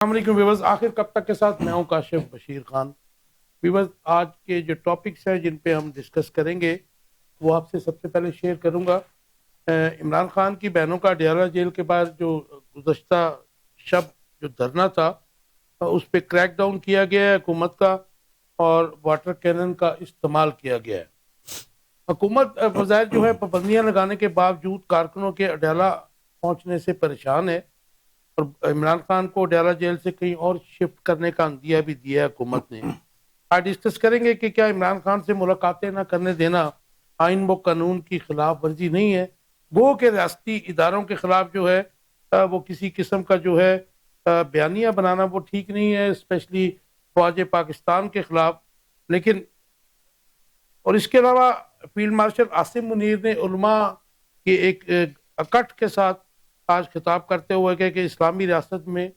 Viewers, आखिर कब तक के साथ मैं हूं काशिफ बशीर खान। व्यूवर्स, आज के जो टॉपिक्स हैं जिन पे हम डिस्कस करेंगे वो आपसे सबसे पहले शेयर करूंगा। इमरान खान की बहनों का अडयाला जेल के बाद जो गुज़श्ता शब जो धरना था, उस पर क्रैक डाउन किया गया है हुकूमत का और वाटर कैनन का इस्तेमाल किया गया है। हुकूमत बज़ाहिर जो है पाबंदियां लगाने के बावजूद कारकुनों के अडयाला पहुंचने से परेशान है और इमरान खान को अडयाला जेल से कहीं और शिफ्ट करने का अंदिया भी दिया है हुकूमत ने। आज डिस्कस करेंगे कि क्या इमरान खान से मुलाकातें न करने देना आइन व कानून की खिलाफ वर्जी नहीं है। गो के रियासती इदारों के खिलाफ जो है वो किसी किस्म का जो है बयानिया बनाना वो ठीक नहीं है, स्पेशली ख्वाज पाकिस्तान के खिलाफ। लेकिन और इसके अलावा फील्ड मार्शल आसिम मुनीर ने उलमा के एक इकट्ठ के साथ आज खिताब करते हुए कहा कि इस्लामी रियासत में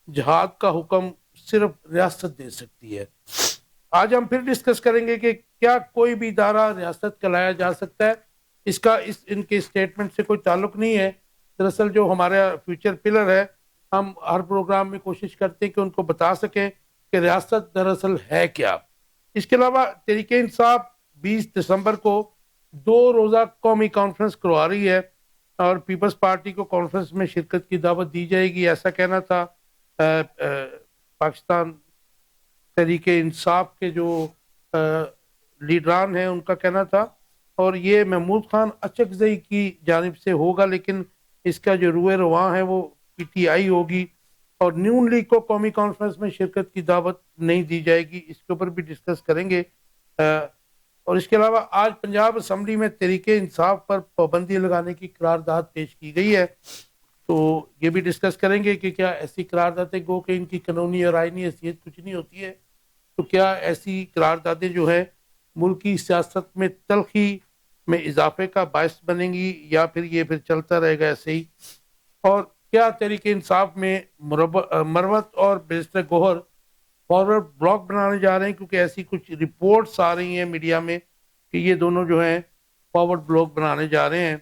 जिहाद का हुक्म सिर्फ रियासत दे सकती है। आज हम फिर डिस्कस करेंगे कि क्या कोई भी इदारा रियासत कहलाया जा सकता है। इसका इनके स्टेटमेंट से कोई ताल्लुक नहीं है। दरअसल जो हमारा फ्यूचर पिलर है, हम हर प्रोग्राम में कोशिश करते हैं कि उनको बता सकें कि रियासत दरअसल है क्या। इसके अलावा तहरीके इंसाफ 20 दिसंबर को 2 रोज़ा कौमी कॉन्फ्रेंस करवा रही है और पीपल्स पार्टी को कॉन्फ्रेंस में शिरकत की दावत दी जाएगी, ऐसा कहना था पाकिस्तान तहरीके इंसाफ के जो लीडरान हैं उनका कहना था। और ये महमूद खान अचकजई की जानिब से होगा, लेकिन इसका जो रुए रवां है वो पीटीआई होगी और नून लीग को कौमी कॉन्फ्रेंस में शिरकत की दावत नहीं दी जाएगी। इसके ऊपर भी डिस्कस करेंगे। और इसके अलावा आज पंजाब असम्बली में तहरीके इंसाफ पर पाबंदी लगाने की करारदाद पेश की गई है, तो ये भी डिस्कस करेंगे कि क्या ऐसी करारदादें गो कि इनकी कानूनी और आईनी हैसियत कुछ नहीं होती है, तो क्या ऐसी करारदादें जो है मुल्की सियासत में तलखी में इजाफे का बायस बनेंगी या फिर ये फिर चलता रहेगा ऐसे ही। और क्या तहरीके इंसाफ में मरवत और बैरिस्टर गोहर फॉरवर्ड ब्लॉक बनाने जा रहे हैं, क्योंकि ऐसी कुछ रिपोर्ट्स आ रही हैं मीडिया में कि ये दोनों जो हैं फॉरवर्ड ब्लॉक बनाने जा रहे हैं।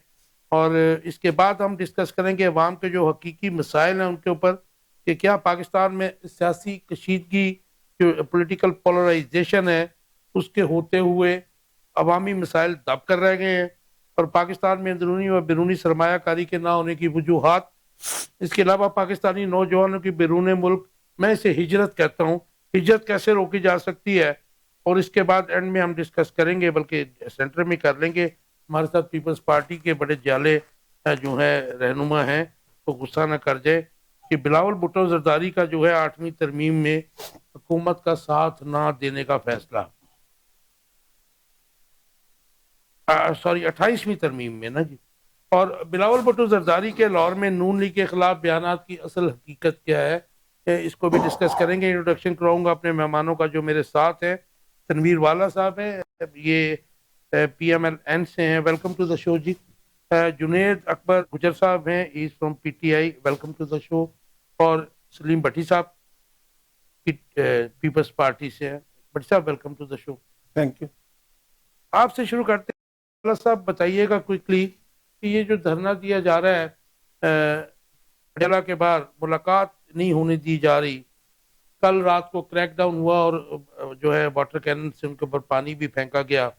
और इसके बाद हम डिस्कस करेंगे अवाम के जो हकीकी मसाइल हैं उनके ऊपर कि क्या पाकिस्तान में सियासी कशीदगी जो पॉलिटिकल पोलराइजेशन है उसके होते हुए अवामी मसाइल दब कर रह गए हैं और पाकिस्तान में अंदरूनी व बैरूनी सरमायाकारी के ना होने की वजूहात। इसके अलावा पाकिस्तानी नौजवानों की बैरून मुल्क, मैं इसे हिजरत कहता हूँ, हिजरत कैसे रोकी जा सकती है। और इसके बाद एंड में हम डिस्कस करेंगे, बल्कि सेंटर में कर लेंगे, हमारे साथ पीपल्स पार्टी के बड़े जाले जो है रहनुमा हैं, तो गुस्सा न कर जाए कि बिलावल भुट्टो जरदारी का जो है 8वीं तरमीम में हुकूमत का साथ ना देने का फैसला, सॉरी 28वीं तरमीम में ना जी। और बिलावल भुट्टो जरदारी के लाहौर में नून लीग के खिलाफ बयानात की असल हकीकत क्या है, इसको भी डिस्कस करेंगे। इंट्रोडक्शन कराऊंगा अपने मेहमानों का जो मेरे साथ है। तनवीर वाला साहब है, ये PMLN से हैं, वेलकम टू द शो जी। जुनेद अकबर गुजर साहब हैं, is from PTI, welcome to the show. और सलीम भट्टी साहब पीपल्स पार्टी से हैं, भट्टी साहब welcome to the show. Thank you. आपसे शुरू करते हैं, वाला साहब बताइएगा क्विकली कि ये जो धरना दिया जा रहा है अडयाला के बाहर, मुलाकात नहीं होने दी जा रही, कल रात को क्रैकडाउन हुआ और जो है वाटर कैनन से उनके ऊपर पानी भी फेंका गया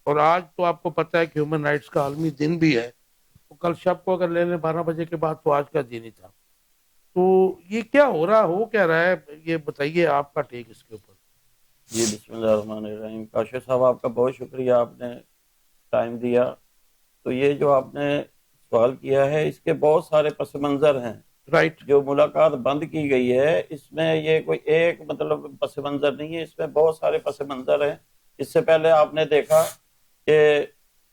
और आज तो आपको पता है कि ह्यूमन राइट्स का आलमी दिन भी है, तो कल शब को अगर ले लें 12 बजे के बाद तो आज का दिन ही था। तो ये क्या हो रहा है, ये बताइए आपका टेक इसके ऊपर। जी बिस्मिल्लाहिर्रहमानिर्रहीम। काशिफ साहब आपका बहुत शुक्रिया, आपने टाइम दिया। तो ये जो आपने सवाल किया है इसके बहुत सारे पस मंज़र हैं। राइट। जो मुलाकात बंद की गई है इसमें ये कोई एक मतलब पस मंज़र नहीं है, इसमें बहुत सारे पस मंज़र हैं। इससे पहले आपने देखा कि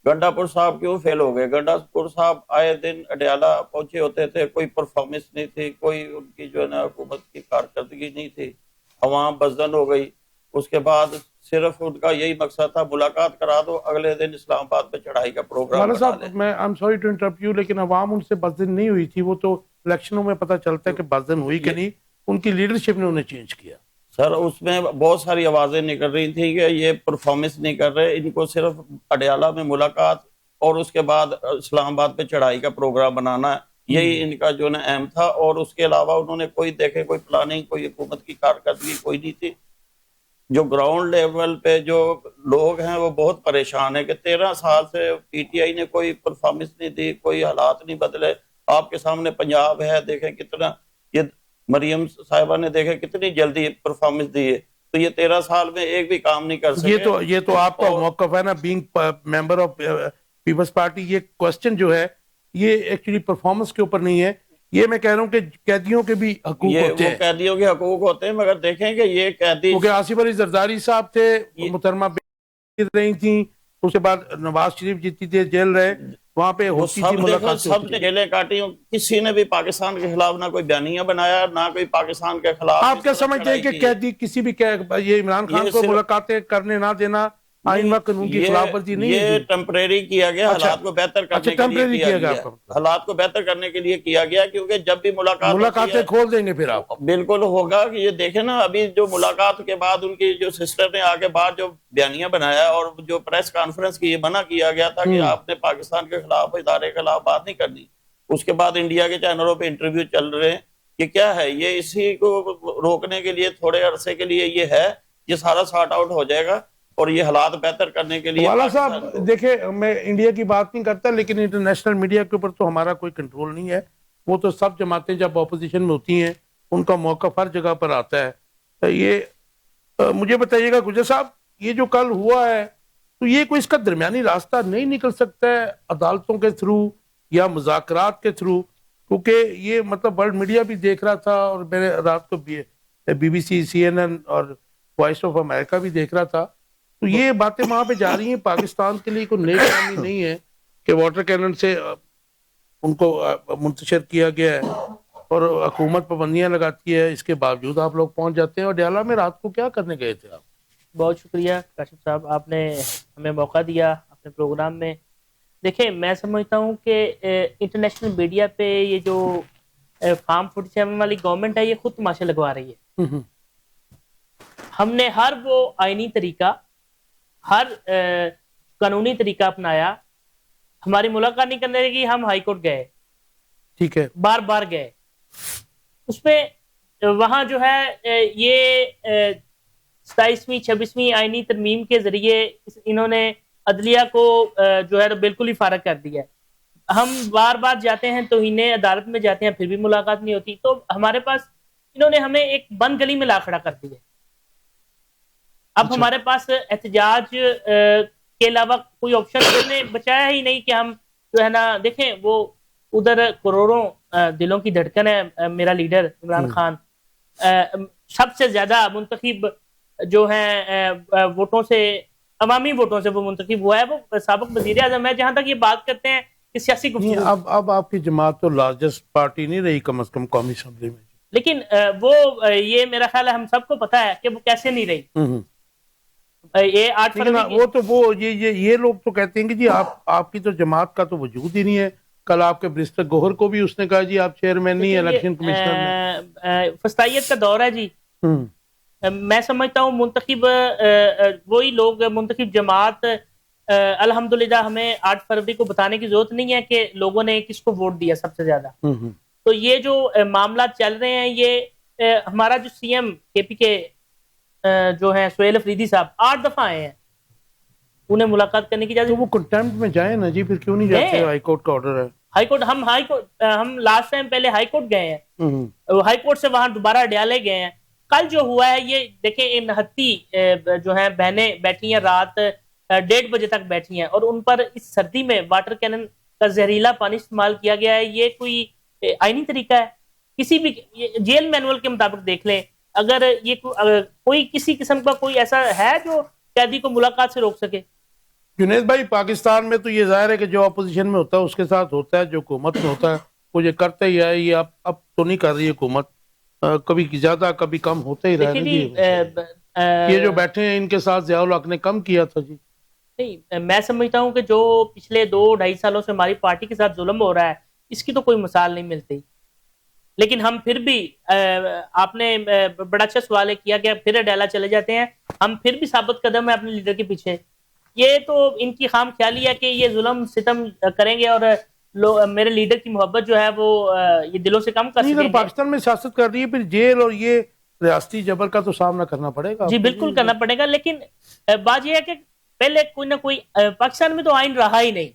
गंडापुर साहब क्यों फेल हो गए। गंडापुर साहब आए दिन अडयाला पहुंचे होते थे, कोई परफॉर्मेंस नहीं थी, कोई उनकी जो है ना हुकूमत की कारकर्दगी नहीं थी, अवाम बजन हो गई। उसके बाद सिर्फ उनका यही मकसद था मुलाकात करा दो, अगले दिन इस्लामाबाद पे चढ़ाई का प्रोग्राम बना लें। मैं I am sorry to interrupt you, लेकिन अवाम उनसे बजन नहीं हुई थी, वो तो इलेक्शनों में पता चलता है कि बजन हुई कि नहीं, उनकी लीडरशिप ने उन्हें चेंज किया। सर उसमें बहुत सारी आवाजें निकल रही थी कि ये परफॉर्मेंस नहीं कर रहे, इनको सिर्फ अडयाला में मुलाकात और उसके बाद इस्लामाबाद पे चढ़ाई का प्रोग्राम बनाना है। यही इनका जो ना अहम था। और उसके अलावा उन्होंने कोई देखे कोई प्लानिंग, कोई हुकूमत की कारकर्दगी कोई नहीं थी। जो ग्राउंड लेवल पे जो लोग हैं वो बहुत परेशान है कि 13 साल से पीटीआई ने कोई परफॉर्मेंस नहीं दी, कोई हालात नहीं बदले। आपके सामने पंजाब है, देखें कितना, ये मरियम साहिबा ने देखे कितनी जल्दी परफॉर्मेंस दी है, तो ये 13 साल में एक भी काम नहीं कर सके। ये तो आपका मौकफ है ना, being member of people's party. ये क्वेश्चन जो है ये एक्चुअली परफॉर्मेंस के ऊपर नहीं है, ये मैं कह रहा हूँ कि कैदियों के भी हकूक होते हैं, कैदियों के हकूक होते हैं। मगर देखें कि ये कैदी, क्योंकि आसिफ अली जरदारी साहब थे, मुहतरमा जीत रही थी, उसके बाद नवाज शरीफ जीती थी, जेल रहे, वहां पे होती थी मुलाकात, सब ने जेलें काटी, किसी ने भी पाकिस्तान के खिलाफ ना कोई बयानिया बनाया, ना कोई पाकिस्तान के खिलाफ। आप क्या समझते हैं कि कैदी किसी भी ये इमरान खान को मुलाकातें करने ना देना आइन व कानून की खिलाफ वर्जी नहीं है? ये टेम्परेरी किया गया, हालात को बेहतर करने के लिए किया गया, हालात को बेहतर करने के लिए किया गया। क्योंकि जब भी मुलाकातें खोल देंगे फिर आप बिल्कुल होगा कि ये देखे ना, अभी जो मुलाकात के बाद उनकी जो सिस्टर ने आके बाद जो बयानिया बनाया और जो प्रेस कॉन्फ्रेंस की मना किया गया था कि आपने पाकिस्तान के खिलाफ, इदारे के खिलाफ बात नहीं करनी। उसके बाद इंडिया के चैनलों पे इंटरव्यू चल रहे हैं कि क्या है ये, इसी को रोकने के लिए थोड़े अरसे के लिए ये है, ये सारा सॉर्ट आउट हो जाएगा और ये हालात बेहतर करने के लिए। वाला साहब देखे, मैं इंडिया की बात नहीं करता, लेकिन इंटरनेशनल मीडिया के ऊपर तो हमारा कोई कंट्रोल नहीं है। वो तो सब जमातें जब ऑपोजिशन में होती हैं उनका मौका हर जगह पर आता है। ये मुझे बताइएगा गुजर साहब, ये जो कल हुआ है तो ये कोई इसका दरमियानी रास्ता नहीं निकल सकता है अदालतों के थ्रू या मुज़ाकरात के थ्रू? क्योंकि ये मतलब वर्ल्ड मीडिया भी देख रहा था और मैंने रात को BBC, CNN और वॉइस ऑफ अमेरिका भी देख रहा था, तो ये बातें वहां पे जा रही हैं। पाकिस्तान के लिए कोई नई कहानी नहीं है कि वाटर कैनन से उनको मुंतशिर किया गया है और हुकूमत पाबंदियां लगाती है, इसके बावजूद आप लोग पहुंच जाते हैं। और डयाला में रात को क्या करने गए थे आप? बहुत शुक्रिया काशिफ साहब, आपने हमें मौका दिया अपने प्रोग्राम में। देखिए, मैं समझता हूँ कि इंटरनेशनल मीडिया पे ये जो फार्म 47 वाली गवर्नमेंट है ये खुद तमाशे लगवा रही है। हमने हर वो आईनी तरीका, हर कानूनी तरीका अपनाया। हमारी मुलाकात नहीं करने की, हम हाई कोर्ट गए, ठीक है, बार बार गए। उसमें वहां जो है ये 27वीं 26वीं आईनी तरमीम के जरिए इन्होंने अदलिया को जो है बिल्कुल ही फारग कर दिया है। हम बार बार जाते हैं, तौहीने अदालत में जाते हैं, फिर भी मुलाकात नहीं होती। तो हमारे पास इन्होंने हमें एक बंद गली में ला खड़ा कर दिया। अब हमारे पास एहतजाज के अलावा कोई ऑप्शन बचाया ही नहीं कि हम जो है ना, देखें वो उधर करोड़ों दिलों की धड़कन है। मेरा लीडर इमरान खान सबसे ज्यादा मुंतखब जो है वोटों से, अवामी वोटों से वो मुंतखब हुआ है। वो साबिक वजीर आजम है। जहां तक ये बात करते हैं कि सियासी गुफ्तगू, अब आपकी जमात तो लार्जेस्ट पार्टी नहीं रही कम से कम कौमी असेंबली में, लेकिन वो ये मेरा ख्याल है हम सबको पता है कि वो कैसे नहीं रही। ये 8 फरवरी वो तो वो ये लोग तो कहते हैं कि जी आपकी तो जमात का तो वजूद ही नहीं है। कल आपके बैरिस्टर गोहर को भी उसने कहा जी आप चेयरमैन नहीं, इलेक्शन कमिश्नर। फस्तायत का दौर है जी। मैं समझता हूँ मुंतखब वही लोग, मुंतखब जमात, अल्हम्दुलिल्लाह हमें 8 फरवरी को बताने की जरूरत नहीं है कि लोगों ने किसको वोट दिया सबसे ज्यादा। तो ये जो मामला चल रहे हैं, ये हमारा जो सीएम KPK जो है सुहेल अफरीदी साहब 8 दफा आए हैं, उन्हें मुलाकात करने की इजाजत। तो वो कंटेम्प्ट में जाए ना जी, फिर क्यों नहीं जाते? हाई कोर्ट का ऑर्डर है। हम लास्ट टाइम पहले हाई कोर्ट गए हैं, हाई कोर्ट से वहां दोबारा अडयाले गए हैं। कल जो हुआ है ये देखें, इन हत्ती जो है बहनें बैठी हैं, रात 1:30 बजे तक बैठी हैं और उन पर इस सर्दी में वाटर कैनन का जहरीला पानी इस्तेमाल किया गया है। ये कोई आईनी तरीका है? किसी भी जेल मैनुअल के मुताबिक देख लें, अगर ये कोई किसी किस्म का कोई ऐसा है जो कैदी को मुलाकात से रोक सके? जुनेद भाई, पाकिस्तान में तो ये जाहिर है कि जो अपोजिशन में होता है उसके साथ होता है, जो हुकूमत में होता है वो ये करता ही है। ये अब तो नहीं कर रही है हुकूमत, कभी ज्यादा कभी कम होता ही रहा है। ये जो बैठे हैं इनके साथ ज़ियाउल हक ने कम किया था जी। नहीं, मैं समझता हूँ कि जो पिछले 2-2.5 सालों से हमारी पार्टी के साथ जुल्म हो रहा है, इसकी तो कोई मिसाल नहीं मिलती। लेकिन हम फिर भी, आपने बड़ा अच्छा सवाल किया कि फिर अडयाला चले जाते हैं, हम फिर भी साबित कदम है अपने लीडर के पीछे। ये तो इनकी खाम ख्याली है कि ये जुल्म सितम करेंगे और मेरे लीडर की मोहब्बत जो है वो ये दिलों से कम कर नहीं, अगर सकेंगे। पाकिस्तान में सियासत कर रही है फिर जेल और ये रियासती जबर का तो सामना करना पड़ेगा जी आपको। बिल्कुल करना पड़ेगा, लेकिन बात यह है कि पहले कोई ना कोई पाकिस्तान में तो आइन रहा ही नहीं,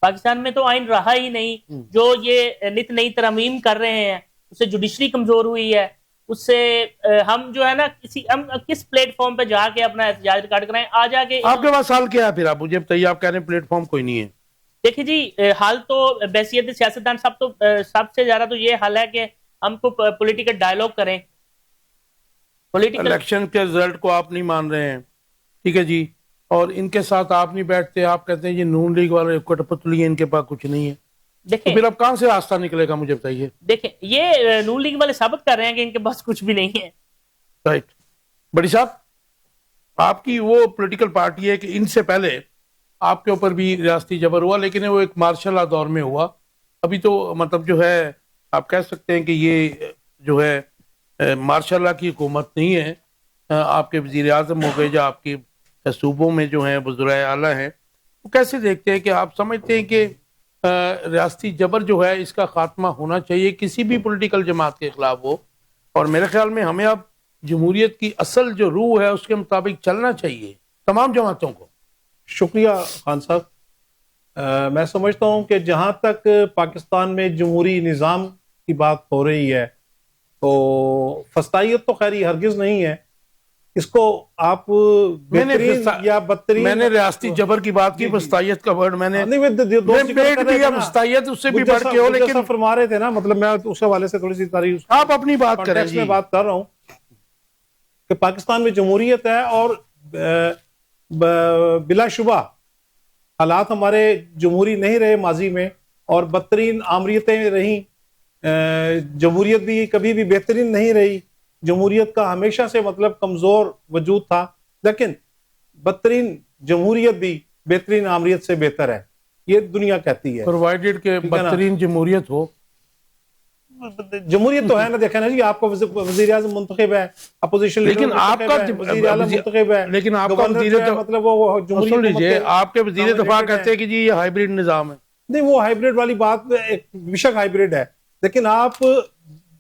पाकिस्तान में तो आइन रहा ही नहीं। जो ये नित नई तरमीम कर रहे हैं उससे जुडिशरी कमजोर हुई है, उससे हम जो है ना हम किस प्लेटफॉर्म पे जाके अपना एहतजाज रिकॉर्ड कराएं। आ जाके आपके पास हाल क्या है फिर? आप मुझे बताइए, आप कह रहे हैं प्लेटफॉर्म कोई नहीं है। देखिए जी, हाल तो बैसियत सियासतदान सब तो सबसे ज्यादा तो ये हाल है कि हमको पॉलिटिकल डायलॉग करें, पॉलिटिकल इलेक्शन के रिजल्ट को आप नहीं मान रहे हैं, ठीक है जी, और इनके साथ आप नहीं बैठते, आप कहते हैं ये नून लीग वाले कठपुतली है, इनके पास कुछ नहीं है, तो देखें फिर अब कहां से रास्ता निकलेगा मुझे बताइए। देखें ये नून लीग वाले साबित कर रहे हैं कि इनके पास कुछ भी नहीं है। राइट, बड़ी साहब, आपकी वो पॉलिटिकल पार्टी है कि इनसे पहले आपके ऊपर भी रियासती जबर हुआ, लेकिन वो एक मार्शल लॉ दौर में हुआ। अभी तो मतलब जो है आप कह सकते हैं कि ये जो है मार्शल लॉ की हुकूमत नहीं है। आपके वजीर आजम हो गए या आपकी सूबों में जो है वज़राए आला हैं, वो कैसे देखते हैं कि आप समझते हैं कि रियासती जबर जो है इसका खात्मा होना चाहिए, किसी भी पॉलिटिकल जमात के खिलाफ हो, और मेरे ख्याल में हमें अब जमहूरियत की असल जो रूह है उसके मुताबिक चलना चाहिए तमाम जमातों को। शुक्रिया खान साहब। मैं समझता हूँ कि जहाँ तक पाकिस्तान में जमहूरी निज़ाम की बात हो रही है तो फस्तायत तो खैर हरगिज नहीं है, इसको आप बेहतरीन या बदतरीन। मैंने रियासती जबर की बात की, वस्तायत का वर्ड मैंने नहीं वस्तायत उससे भी बढ़ के हो, लेकिन फरमा रहे थे ना, मतलब मैं उस हवाले से थोड़ी सी तारीफ आप अपनी बात करें जी। मैं बात कर रहा हूँ कि पाकिस्तान में जमहूरियत है और बिलाशुबा हालात हमारे जमहूरी नहीं रहे माजी में, और बदतरीन आमरीतें रही। जमहूरियत भी कभी भी बेहतरीन नहीं रही, जमहूरियत का हमेशा से मतलब कमजोर वजूद था, लेकिन बदतरीन जमहूरियत भी बेहतरीन आमरीत से बेहतर है, ये दुनिया कहती है, प्रोवाइडेड के बदतरीन जमहूरियत हो। जमहूरियत तो है ना, देखा ना जी, आपका वजीर आज़म मुंतखब है, अपोजिशन लेकिन आपका वजीर आला मुंतखब है, लेकिन आपका वजीर मतलब वो सुन लीजिए, आपके वजीर दफा कहते हैं कि जी ये हाइब्रिड निजाम है। नहीं, वो हाइब्रिड वाली बात एक बेशक हाइब्रिड है, लेकिन आप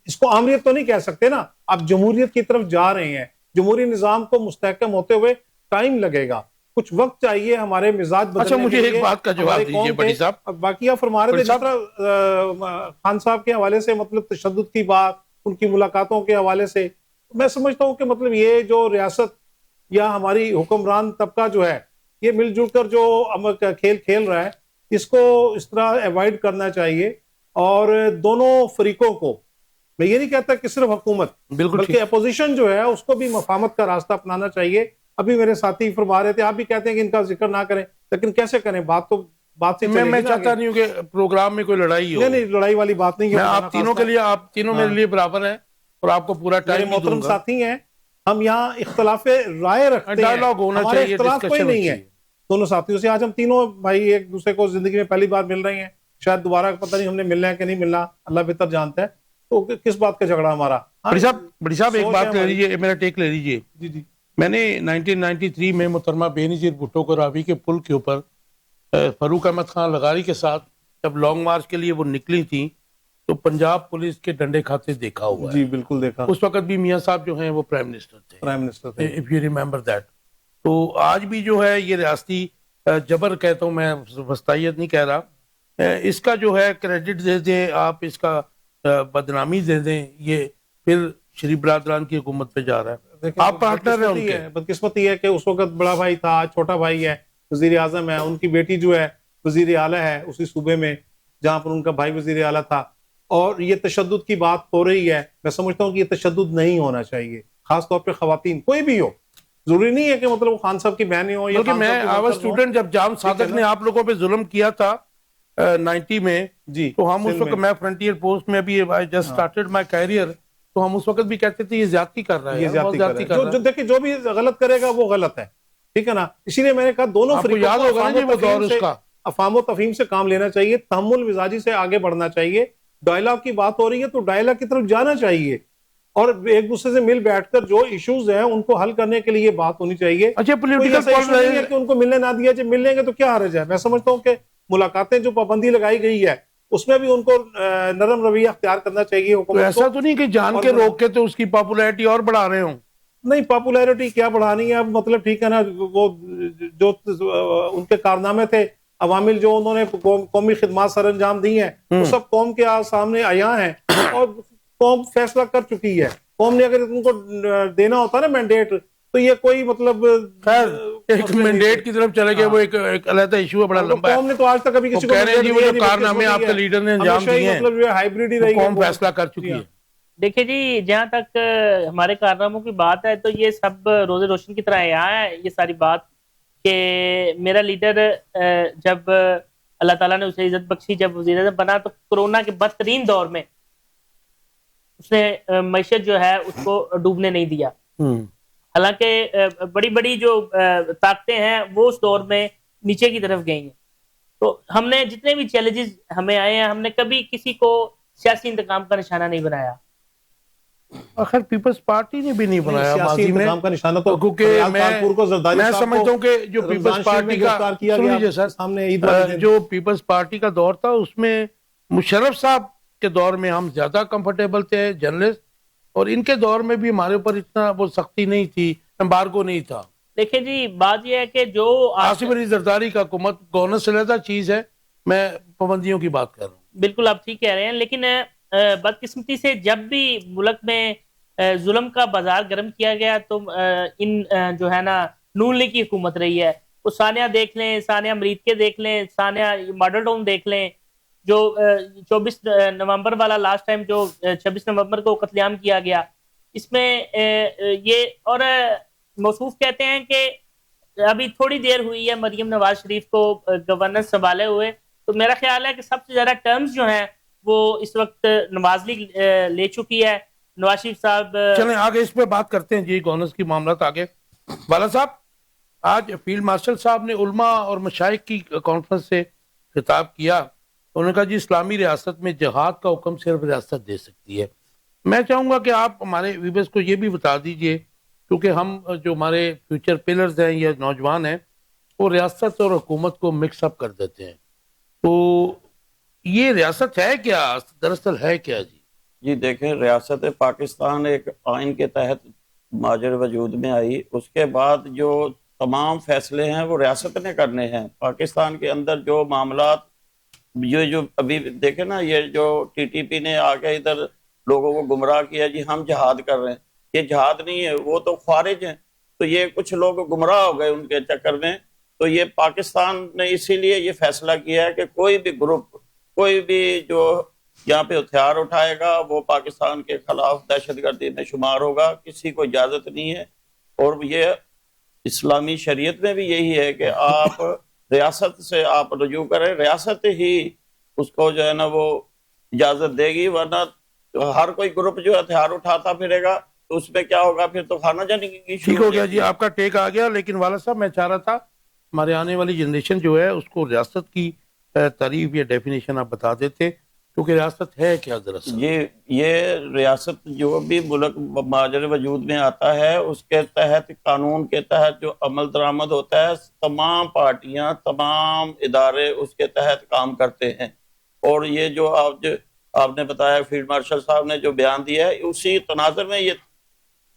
इसको आमरीत तो नहीं कह सकते ना। आप जमहूरियत की तरफ जा रहे हैं, जमहूरी निजाम को मुस्तहकम होते हुए टाइम लगेगा, कुछ वक्त चाहिए हमारे मिजाज बदलने। अच्छा, मुझे एक बात का जवाब दीजिए बड़ी साहब। बाकी आप फरमा रहे थे जिस तरह खान साहब के हवाले से मतलब तशद्दुद की बात, उनकी मुलाकातों के हवाले से, मैं समझता हूँ कि मतलब ये जो रियासत या हमारी हुक्मरान तबका जो है ये मिलजुल कर जो खेल खेल रहा है, इसको इस तरह अवॉइड करना चाहिए। और दोनों फरीकों को, मैं ये नहीं कहता कि सिर्फ हुकूमत, बल्कि अपोजिशन जो है उसको भी मफाहमत का रास्ता अपनाना चाहिए। अभी मेरे साथी फरमा रहे थे, आप भी कहते हैं कि इनका जिक्र ना करें, लेकिन कैसे करें? बात से मैं चाहता नहीं हूँ कि प्रोग्राम में कोई लड़ाई हो। नहीं, लड़ाई वाली बात नहीं है। आप तीनों के लिए, आप तीनों मेरे लिए बराबर हैं और आपको पूरा टाइम मोहतरम साथी हैं, हम यहाँ इख्तलाफ राय रखते हैं, डायलॉग होना चाहिए, इख्तलाफ कोई नहीं है दोनों साथियों से। आज हम तीनों भाई एक दूसरे को जिंदगी में पहली बार मिल रहे हैं, शायद दोबारा पता नहीं हमने मिलना है कि नहीं मिलना, अल्लाह बेहतर जानता है, तो किस बात का झगड़ा हमारा। बड़ी साहब एक बात ले लीजिए, मेरा टेक ले लीजिए। जी जी, मैंने 1993 में मोहतरमा बेनज़ीर भुट्टो को रावी के पुल के ऊपर फरूक अहमद खान लगारी के साथ जब लॉन्ग मार्च के लिए वो निकली थी तो पंजाब पुलिस के डंडे खाते देखा हुआ जी, बिल्कुल देखा। उस वक्त भी मियां साहब जो हैं वो प्राइम मिनिस्टर थे, इफ यू रिमेंबर दैट। तो आज भी जो है ये रियासती जबर कहता हूँ मैं, वस्तायत नहीं कह रहा, इसका जो है क्रेडिट दे दें आप, इसका बदनामी दे दें, ये फिर शरीफ बरादरान की हुकूमत पे जा रहा है। आप पार्टनर हैं उनके। बदकिस्मती है कि उस वक्त बड़ा भाई था, छोटा भाई है, वजीर आजम है, उनकी बेटी जो है वजीर आला है उसी सूबे में जहां पर उनका भाई वजीर आला था, और ये तशद्दुद की बात हो रही है। मैं समझता हूँ कि ये तशद्दुद नहीं होना चाहिए, खासतौर पर खवातीन, कोई भी हो, जरूरी नहीं है कि मतलब वो खान साहब की बहन हो। बल्कि मैं आवाज स्टूडेंट, जब जाम सादक ने आप लोगों पे जुल्म किया था 90 में जी, तो हम उस वक्त, मैं फ्रंटियर पोस्ट में भी जस्ट स्टार्टेड माय करियर, तो हम उस वक्त भी कहते थे ये ज्यादती कर रहा है, जो देखिए जो भी गलत करेगा वो गलत है, ठीक है ना। इसीलिए मैंने कहा दोनों याद होगा ना वो दौर उसका, अफाम तफहीम से काम लेना चाहिए, तहम्मुल मिजाजी से आगे बढ़ना चाहिए। डायलॉग की बात हो रही है तो डायलॉग की तरफ जाना चाहिए, और एक दूसरे से मिल बैठकर जो इश्यूज हैं उनको हल करने के लिए बात होनी चाहिए। अच्छा, पॉलिटिकल है कि उनको मिलने ना दिया जाए, मिल लेंगे तो क्या हर्ज है। मैं समझता हूँ कि मुलाकातें जो पाबंदी लगाई गई है उसमें भी उनको नरम रवैया अख्तियार करना चाहिए तो हुकूमत ऐसा को। तो नहीं कि जान और के रोक के तो उसकी पॉपुलैरिटी और बढ़ा रहे हो? नहीं, पॉपुलैरिटी क्या बढ़ानी है अब, मतलब ठीक है ना, वो जो उनके कारनामे थे, अवामिल जो उन्होंने कौमी खिदमत सर अंजाम दी हैं, वो सब कौम के सामने आया हैं और कौम फैसला कर चुकी है। कौम ने अगर उनको देना होता ना मैंडेट, तो ये कोई मतलब खैर एक मसले नहीं मैंडेट थे। की तरफ चले गए, वो एक अलग इशू है, बड़ा तो लंबा है। कौम ने तो आज तक कभी वो किसी को कह रहे हैं जी, वो जो mandate दिया नहीं, कारनामे बल्कि आपके लीडर ने अंजाम हमेशा ही दिए हैं, मतलब जो है हाइब्रिड ही रही वो है कौम कौम। फैसला कर चुकी जी है। हाँ। देखिए जी, जहाँ तक हमारे कारनामों की बात है तो ये सब रोज़े रोशन की तरह यहाँ है ये सारी बात कि मेरा लीडर जब अल्लाह ताला ने उसे इज्जत बख्शी, जब वज़ीर-ए-आज़म बना तो कोरोना के बदतरीन दौर में उसने मईशत जो है उसको डूबने नहीं दिया। हालांकि बड़ी बड़ी जो ताकतें हैं वो उस दौर में नीचे की तरफ गई हैं। तो हमने जितने भी चैलेंजेस हमें आए हैं, हमने कभी किसी को सियासी इंतकाम का निशाना नहीं बनाया। आखिर पीपल्स पार्टी ने भी नहीं बनाया सियासी माजी में, इंतकाम का निशाना तो क्योंकि फरियाद कानपुर को जरदारी मैं साहब समझता को हूँ कि जो रमजान पीपल्स शरीफ पार्टी में का, गिरफ्तार किया सुन गया लीजिए सर, सामने ईद वाले दिन। जो पीपल्स पार्टी का दौर था उसमें मुशर्रफ साहब के दौर में हम ज्यादा कंफर्टेबल थे जर्नलिस्ट, और इनके दौर में भी हमारे ऊपर इतना वो सख्ती नहीं थी, एम्बार्गो नहीं था। देखिए जी, बात यह है कि जो आसिफ अली जरदारी का हुकूमत गवर्नर से ज्यादा चीज है, मैं पाबंदियों की बात कर रहा हूँ। बिल्कुल आप ठीक कह रहे हैं, लेकिन बदकिस्मती से जब भी मुल्क में जुल्म का बाजार गर्म किया गया तो इन जो है ना नून लीग की हुकूमत रही है। वो सानिया देख लें, सानिया मरीद के देख लें, सानिया मॉडल टाउन देख लें, जो 24 नवंबर वाला लास्ट टाइम जो 26 नवंबर को कत्लेआम किया गया, इसमें ये और मौसूफ कहते हैं कि अभी थोड़ी देर हुई है मरियम नवाज शरीफ को गवर्नर संभाले हुए, तो मेरा ख्याल है कि सबसे ज्यादा टर्म्स जो हैं वो इस वक्त नवाज लीग ले चुकी है। नवाज शरीफ साहब चलें आगे इस पे बात करते हैं जी, गवर्नर्स की मामला आगे। वाला साहब, आज फील्ड मार्शल साहब ने उलमा और मशाइख की कॉन्फ्रेंस से खिताब किया, तो उन्होंने कहा जी इस्लामी रियासत में जिहाद का हुक्म सिर्फ रियासत दे सकती है। मैं चाहूंगा कि आप हमारे व्यूअर्स को ये भी बता दीजिए, क्योंकि हम जो हमारे फ्यूचर पिलर्स हैं या नौजवान हैं वो रियासत और हुकूमत को मिक्सअप कर देते हैं, तो ये रियासत है क्या, दरअसल है क्या जी? जी देखें, रियासत पाकिस्तान एक आइन के तहत माजर वजूद में आई, उसके बाद जो तमाम फैसले हैं वो रियासत ने करने हैं। पाकिस्तान के अंदर जो मामलात जो अभी देखे ना, ये जो टीटीपी ने आके इधर लोगों को गुमराह किया जी हम जहाद कर रहे हैं, ये जहाद नहीं है, वो तो खारिज हैं। तो ये कुछ लोग गुमराह हो गए उनके चक्कर में। तो ये पाकिस्तान ने इसीलिए ये फैसला किया है कि कोई भी ग्रुप, कोई भी जो यहाँ पे हथियार उठाएगा वो पाकिस्तान के खिलाफ दहशतगर्दी में शुमार होगा, किसी को इजाजत नहीं है। और ये इस्लामी शरीयत में भी यही है कि आप रियासत से आप रजू करें, रियासत ही उसको जो है ना वो इजाजत देगी, वरना तो हर कोई ग्रुप जो हथियार उठाता फिरेगा तो उसमें क्या होगा, फिर तो खाना जाने की ठीक हो गया जी, आपका टेक आ गया। लेकिन वाला साहब, मैं चाह रहा था हमारे आने वाली जनरेशन जो है उसको रियासत की तारीफ या डेफिनेशन आप बता देते, क्योंकि रियासत है क्या दरअसल? ये रियासत जो भी मुल्क माजर वजूद में आता है उसके तहत, कानून के तहत जो अमल दरामद होता है, तमाम पार्टियां, तमाम इदारे उसके तहत काम करते हैं। और ये जो आपने बताया, फील्ड मार्शल साहब ने जो बयान दिया है, उसी तनाज़ुर में ये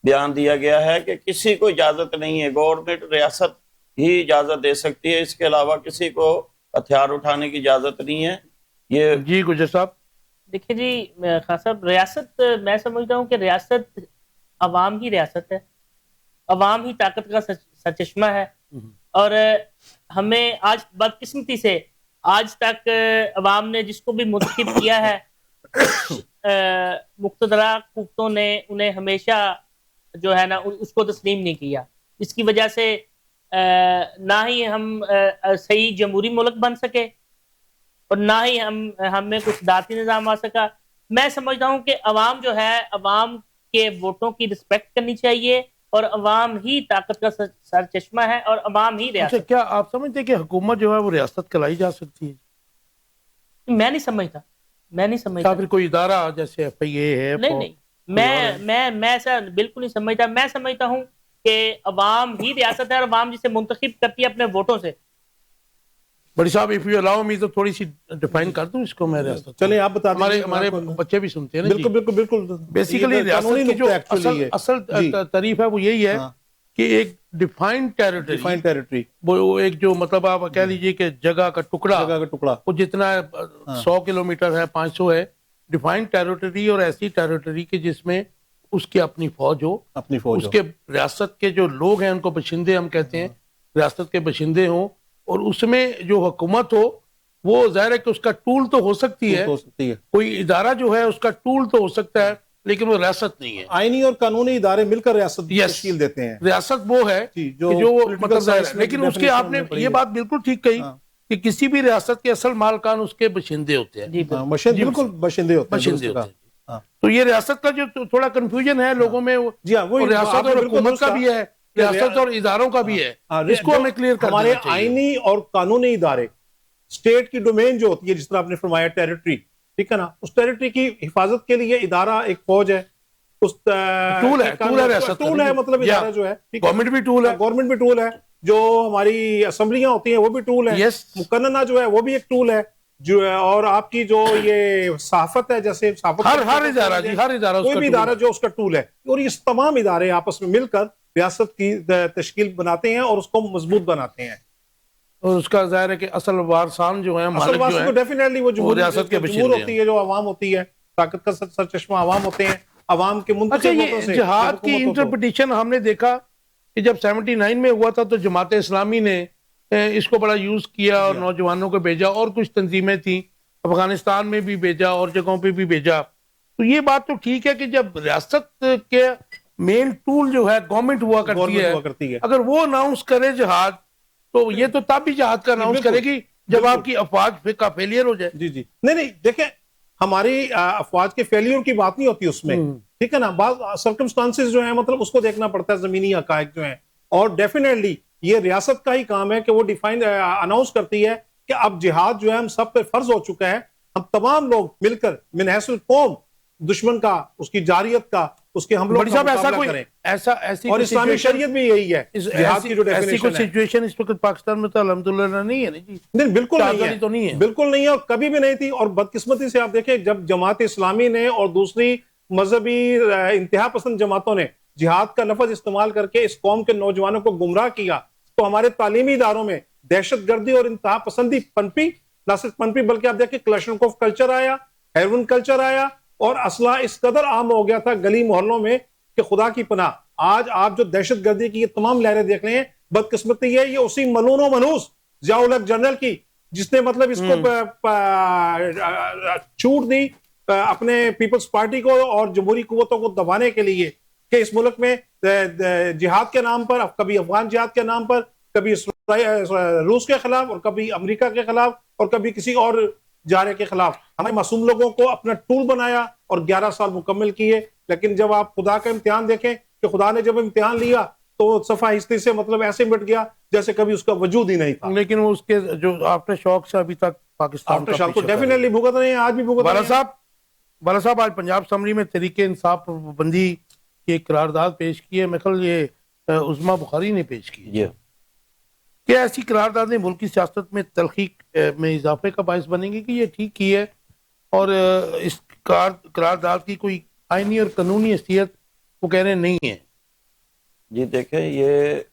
बयान दिया गया है कि किसी को इजाजत नहीं है, गवर्नमेंट रियासत ही इजाजत दे सकती है, इसके अलावा किसी को हथियार उठाने की इजाजत नहीं है। ये जी गुजर साहब। देखिए जी खान साहब, रियासत मैं समझता हूँ कि रियासत अवाम ही रियासत है, अवाम ही ताकत का सरचश्मा है। और हमें आज बदकिस्मती से आज तक अवाम ने जिसको भी मुंतखब किया है, मुक्तदरा कुफ्तों ने उन्हें हमेशा जो है ना उसको तस्लीम नहीं किया, जिसकी वजह से ना ही हम सही जमहूरी मुल्क बन सके और ना ही हमें कुछ दाती निज़ाम आ सका। मैं समझता हूँ कि अवाम जो है, अवाम के वोटों की रिस्पेक्ट करनी चाहिए और अवाम ही ताकत का सरचश्मा है और अवाम ही रियासत। अच्छा, क्या आप समझते हैं कि हुकूमत जो है वो रियासत कहलाई जा सकती है? मैं नहीं समझता, मैं नहीं समझता। या फिर कोई इदारा जैसे FIA है? नहीं, मैं ऐसा बिल्कुल नहीं समझता। मैं समझता हूँ कि अवाम ही रियासत है और अवाम जिसे मुंतखब करती है अपने वोटों से। बड़ी साहब इफ यू अलाउ मी तो थोड़ी सी डिफाइन कर दूं इसको मैं रियासत। चलिए आप बता हमारे दीजिए। हमारे आपको- बच्चे भी सुनते हैं ना बिल्कुल बिल्कुल बिल्कुल बेसिकली ये रियासत कानूनी की जो नुक्ता actually असल है। असल जी। तारीफ है वो यही है हाँ। कि एक डिफाइंड टेरिटरी, डिफाइंड टेरिटरी, वो एक जो मतलब आप कह लीजिए कि जगह का टुकड़ा, जगह का टुकड़ा। वो जितना हाँ। 100 किलोमीटर है, 500 है, डिफाइंड टेरिटरी, और ऐसी टेरिटरी के जिसमें उसकी अपनी फौज हो, अपनी फौज हो। उसके रियासत के जो लोग हैं उनको बशिंदे हम कहते हैं, रियासत के बशिंदे हों, और उसमें जो हुकूमत हो वो ज़ाहिर है कि उसका टूल तो हो सकती है, हो सकती है। कोई इदारा जो है उसका टूल तो हो सकता है, लेकिन वो रियासत नहीं है। आईनी और कानूनी इदारे मिलकर रियासत Yes. तश्कील देते हैं। रियासत वो है जी, कि जो जो political मतलब ज़ाहिर science है, में लेकिन उसकी definition आपने हमने पढ़ी ये है। बात बिल्कुल ठीक कही हाँ। कि किसी भी रियासत के असल मालकान उसके बशिंदे होते हैं, जी हाँ, बिल्कुल बशिंदे होते हैं। बशिंदे दुरुस्त होते हैं। कहा। हाँ। तो ये रियासत का जो थोड़ा कंफ्यूजन है लोगों में, वो जी हाँ, वही और रियासत आपने और बिल्कुल हुकूमत दुरुस्त का कहा। भी है, रियासत और इदारों का भी है, हाँ, इसको जो हमें क्लियर कर हमारे देना चाहिए। आईनी और कानूनी इदारे, स्टेट की डोमेन जो होती है, जिस तरह आपने फरमाया टेरिटरी, ठीक है ना, उस टेरिटरी की हिफाजत के लिए इदारा एक फौज है, उस टूल है रियासत का, टूल है, मतलब या इदारा जो है, ठीक है। गवर्नमेंट भी टूल है, गवर्नमेंट भी टूल है, जो हमारी असेंबलियां होती हैं वो भी टूल है, Yes. मुकन्नना जो है वो भी एक टूल है, जो है, और आपकी जो ये सहाफत है, जैसे सहाफत हर इदारा जी, हर इदारा कोई उसका भी टूल इदारा है। जो उसका टूल है, और ये तमाम इदारे आपस में मिलकर रियासत की तश्कील बनाते हैं और उसको मजबूत बनाते हैं। और उसका जाहिर है कि असल वारसान जो है, असल मालिक जो वास्तव है, में डेफिनेटली वो वो रियासत के जमहूर बशिंदे होती है, जो आवाम होती है, ताकत का सरचश्मा आवाम होते हैं, आवाम के अच्छा, मुंतखब ये वोटों से जिहाद की हुकूमतों को- इंटरप्रिटेशन हमने देखा कि जब 79 में हुआ था तो जमात इस्लामी ने इसको बड़ा यूज किया और नौजवानों को भेजा, और कुछ तंजीमें थी अफगानिस्तान में भी भेजा और जगहों पे भी भेजा। तो ये बात तो ठीक है कि जब रियासत के मेन टूल जो है गवर्नमेंट हुआ करती है, अगर वो अनाउंस करे जिहाद, तो ये तो तब भी जिहाद का अनाउंस बिल्कुल, करेगी जब आपकी अफवाज का फेलियर हो जाए। जी जी, नहीं नहीं, देखें, हमारी अफवाज के फेलियर की बात नहीं होती उसमें, ठीक है ना, बात सर्कमस्टांसेस जो है, मतलब उसको देखना पड़ता है, जमीनी हकायक जो है, और डेफिनेटली ये रियासत का ही काम है कि वो डिफाइन अनाउंस करती है कि अब जिहाद जो है हम सब पे फर्ज हो चुका है, हम तमाम लोग मिलकर मिन हैसिल कौम दुश्मन का, उसकी जारियत का, उसके हमलों बड़ी का साहब, ऐसा मुकाबला कोई करें। ऐसी और कोई इस्लामिक situation- शरीयत भी यही है, जिहाद की जो ऐसी कोई डेफिनेशन है। सिचुएशन इस वक्त पाकिस्तान में तो अल्हम्दुलिल्लाह नहीं है ना जी, नहीं, बिल्कुल नहीं चादरी है, तो नहीं है। बिल्कुल नहीं है, और कभी भी नहीं थी। और बदकिस्मती से आप देखें, जब जमात इस्लामी ने और दूसरी मजहबी इंतहा पसंद जमातों ने जिहाद का लफ्ज इस्तेमाल करके इस कौम के नौजवानों को गुमराह किया, तो हमारे तालीमी इदारों में दहशतगर्दी और इंतहा पसंदी पनपी, न सिर्फ पनपी बल्कि आप देखिए क्लशनकोफ कल्चर आया, हेरोइन कल्चर आया, और असला इस कदर आम हो गया था गली मोहल्लों में कि खुदा की पनाह आज आप जो दहशतगर्दी की ये तमाम लहरें देख रहे हैं, बदकिस्मती है ये उसी मलूनो मनूस जियाउल जनरल की, जिसने मतलब इसको छूट दी अपने पीपल्स पार्टी को और जमहूरी कुव्वतों को दबाने के लिए कि इस मुल्क में जिहाद के नाम पर, कभी अफगान जिहाद के नाम पर, कभी रूस के खिलाफ, और कभी अमेरिका के खिलाफ, और कभी किसी और जारे के खिलाफ हमारे मासूम लोगों को अपना टूल बनाया और 11 साल मुकम्मल किए। लेकिन जब आप खुदा का इम्तिहान देखें कि खुदा ने जब इम्तिहान लिया तो सफा हिस्से से मतलब ऐसे मिट गया जैसे कभी उसका वजूद ही नहीं था। लेकिन वो उसके जो आफ्टर शॉक से अभी तक पाकिस्तान आफ्टर शॉक तो डेफिनेटली भुगत रहे हैं, आज भी भुगत रहे हैं। बाला साहब आज पंजाब असम्बली में तरीके इंसाफ बंदी की एक करारदाद पेश की है, मेरे ख्याल ये उस्मा बुखारी ने पेश की है। क्या ऐसी करारदादें मुल्क की सियासत में तलखी में इजाफे का बायस बनेंगी कि ये ठीक की है, और इस करारदाद की कोई आईनी और कानूनी हैसियत वो कह रहे हैं नहीं है? जी देखें, ये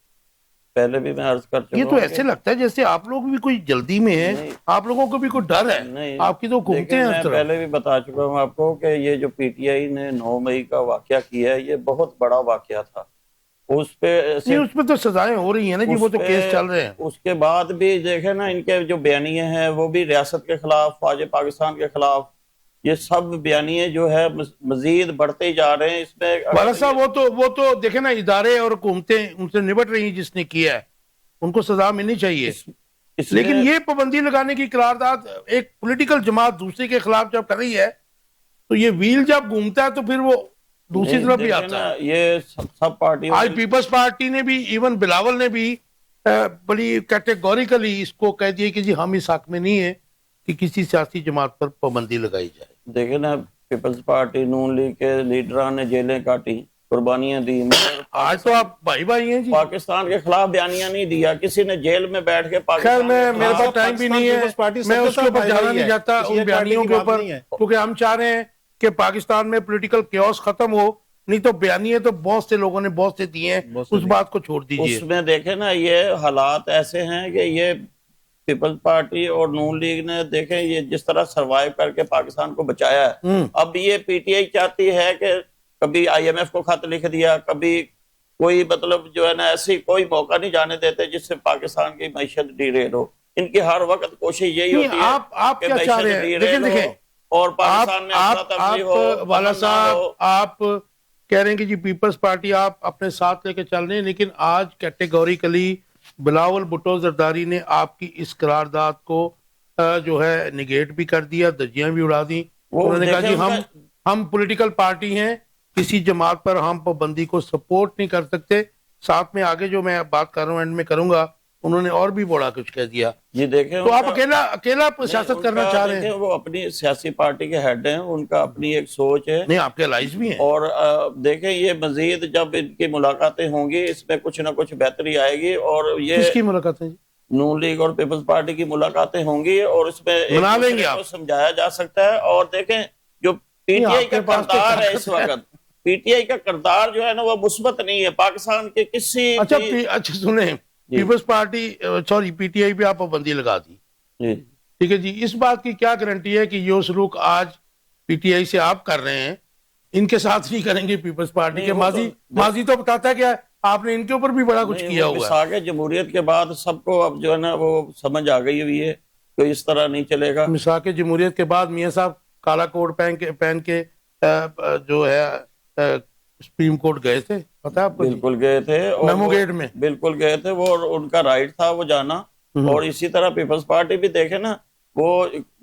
पहले भी मैं अर्ज कर चुका ये तो हूं ऐसे लगता है जैसे आप लोग भी कोई जल्दी में है, आप लोगों को भी कोई डर है, नहीं, आपकी तो घूमते देखिए, हैं मैं हर तरफ। पहले भी बता चुका हूं आपको कि ये जो पीटीआई ने 9 मई का वाकया किया है, ये बहुत बड़ा वाकया था। उस पे नहीं, उसमें तो सजाएं हो रही है ना जी, वो तो केस चल रहे हैं। उसके बाद भी देखे ना, इनके जो बयानिए हैं वो भी रियासत के खिलाफ, फौज पाकिस्तान के खिलाफ, ये सब बयानिए जो है मजीद बढ़ते ही जा रहे हैं। इसमें बाला साहब वो तो देखे ना, इदारे और हुकूमतें उनसे निपट रही हैं, जिसने किया है उनको सजा मिलनी चाहिए। लेकिन ये पाबंदी लगाने की करारदाद एक पॉलिटिकल जमात दूसरे के खिलाफ जब कर रही है, तो ये व्हील जब घूमता है तो फिर वो दूसरी तरफ भी आता है। ये सब पार्टियों, आज पीपल्स पार्टी ने भी, इवन बिलावल ने भी बड़ी कैटेगोरिकली इसको कह दिया कि जी हम इस हक में नहीं है कि किसी सियासी जमात पर पाबंदी लगाई जाए। देखे ना, पीपल्स पार्टी नून लीग के लीडरान ने जेलें काटी, कुर्बानियां दी, मगर आज तो आप भाई भाई हैं जी। पाकिस्तान के खिलाफ बयानिया नहीं दिया किसी ने, जेल में बैठ के खैर पाकिस्तान मैं के मेरे खिलाफ- पास टाइम भी पाकिस्तान नहीं है, पीपल्स पार्टी मैं सबके उसके साथ ऊपर भाई जाना भाई नहीं है, चाहता किसी उन एक पार्टी बयानियों की के बात ऊपर, नहीं है। क्योंकि हम चाह रहे हैं कि पाकिस्तान में पॉलिटिकल केओस खत्म हो। नहीं तो बयानिए तो बहुत से लोगों ने बहुत से दिए हैं, बहुत से उस दिए। बात को छोड़ दीजिए। उसमें देखे ना, ये हालात ऐसे हैं कि ये पीपल्स पार्टी और नून लीग ने देखें ये जिस तरह सरवाइव करके पाकिस्तान को बचाया है, अब ये पीटीआई चाहती है कि कभी आईएमएफ को खत लिख दिया, कभी कोई मतलब जो है ना ऐसी कोई मौका नहीं जाने देते जिससे पाकिस्तान की मैशत डिरेल हो। इनकी हर वक्त कोशिश यही नहीं, होती है आप कि क्या चाह मैशत रहे हैं? डिरेल देखें हो और पाकिस्तान में अफरा तफरी हो, वाला अमन ना साहब, हो। आप कह रहे हैं कि जी पीपल्स पार्टी आप अपने साथ लेके चल रहे हैं, लेकिन आज कैटेगोरिकली बिलावल भुट्टो जरदारी ने आपकी इस करारदाद को जो है निगेट भी कर दिया, धज्जियां भी उड़ा दी। वो उन्होंने कहा देखें जी हम पॉलिटिकल पार्टी हैं, किसी जमात पर हम पाबंदी को सपोर्ट नहीं कर सकते। साथ में आगे जो मैं बात कर रहा हूँ एंड में करूंगा, उन्होंने और भी बड़ा कुछ कह दिया। ये देखें तो आप उनका- अकेला सियासत करना चाह रहे हैं? देखें, वो अपनी सियासी पार्टी के हेड हैं, उनका अपनी एक सोच है नहीं, आपके अलाइज भी हैं। और देखें ये मजीद जब इनकी मुलाकातें होंगी इसमें कुछ ना कुछ बेहतरी आएगी और ये किसकी मुलाकात है जी? नून लीग और पीपल्स पार्टी की मुलाकातें होंगी और इसमें एक मना दूसरे लेंगे को आप। समझाया जा सकता है। और देखें जो पीटीआई आपके का पास तो किरदार है ताकत इस वक्त, पीटीआई का किरदार जो है ना वो मुस्बत नहीं है पाकिस्तान के किसी अच्छा भी- अच्छा सुने, पीपल्स पार्टी सॉरी पीटीआई पे आप पाबंदी लगा दी, जी। ठीक है जी। इस बात की क्या गारंटी है कि यो सलूक आज पीटीआई से आप कर रहे हैं इनके साथ नहीं करेंगे पीपल्स पार्टी नहीं, के? वो माजी तो बताता है क्या आपने इनके ऊपर भी बड़ा कुछ नहीं, किया वो हुआ है। मिसाक है जमहूरियत के बाद सबको अब जो है ना वो समझ आ गई हुई है तो इस तरह नहीं चलेगा। मिसाक जमहूरियत के बाद मियाँ साहब काला कोट पहन के जो है सुप्रीम कोर्ट गए थे, पता है आपको? बिल्कुल गए थे और मेमो गेट में बिल्कुल गए थे वो, और उनका राइट था वो जाना। और इसी तरह पीपल्स पार्टी भी देखे ना, वो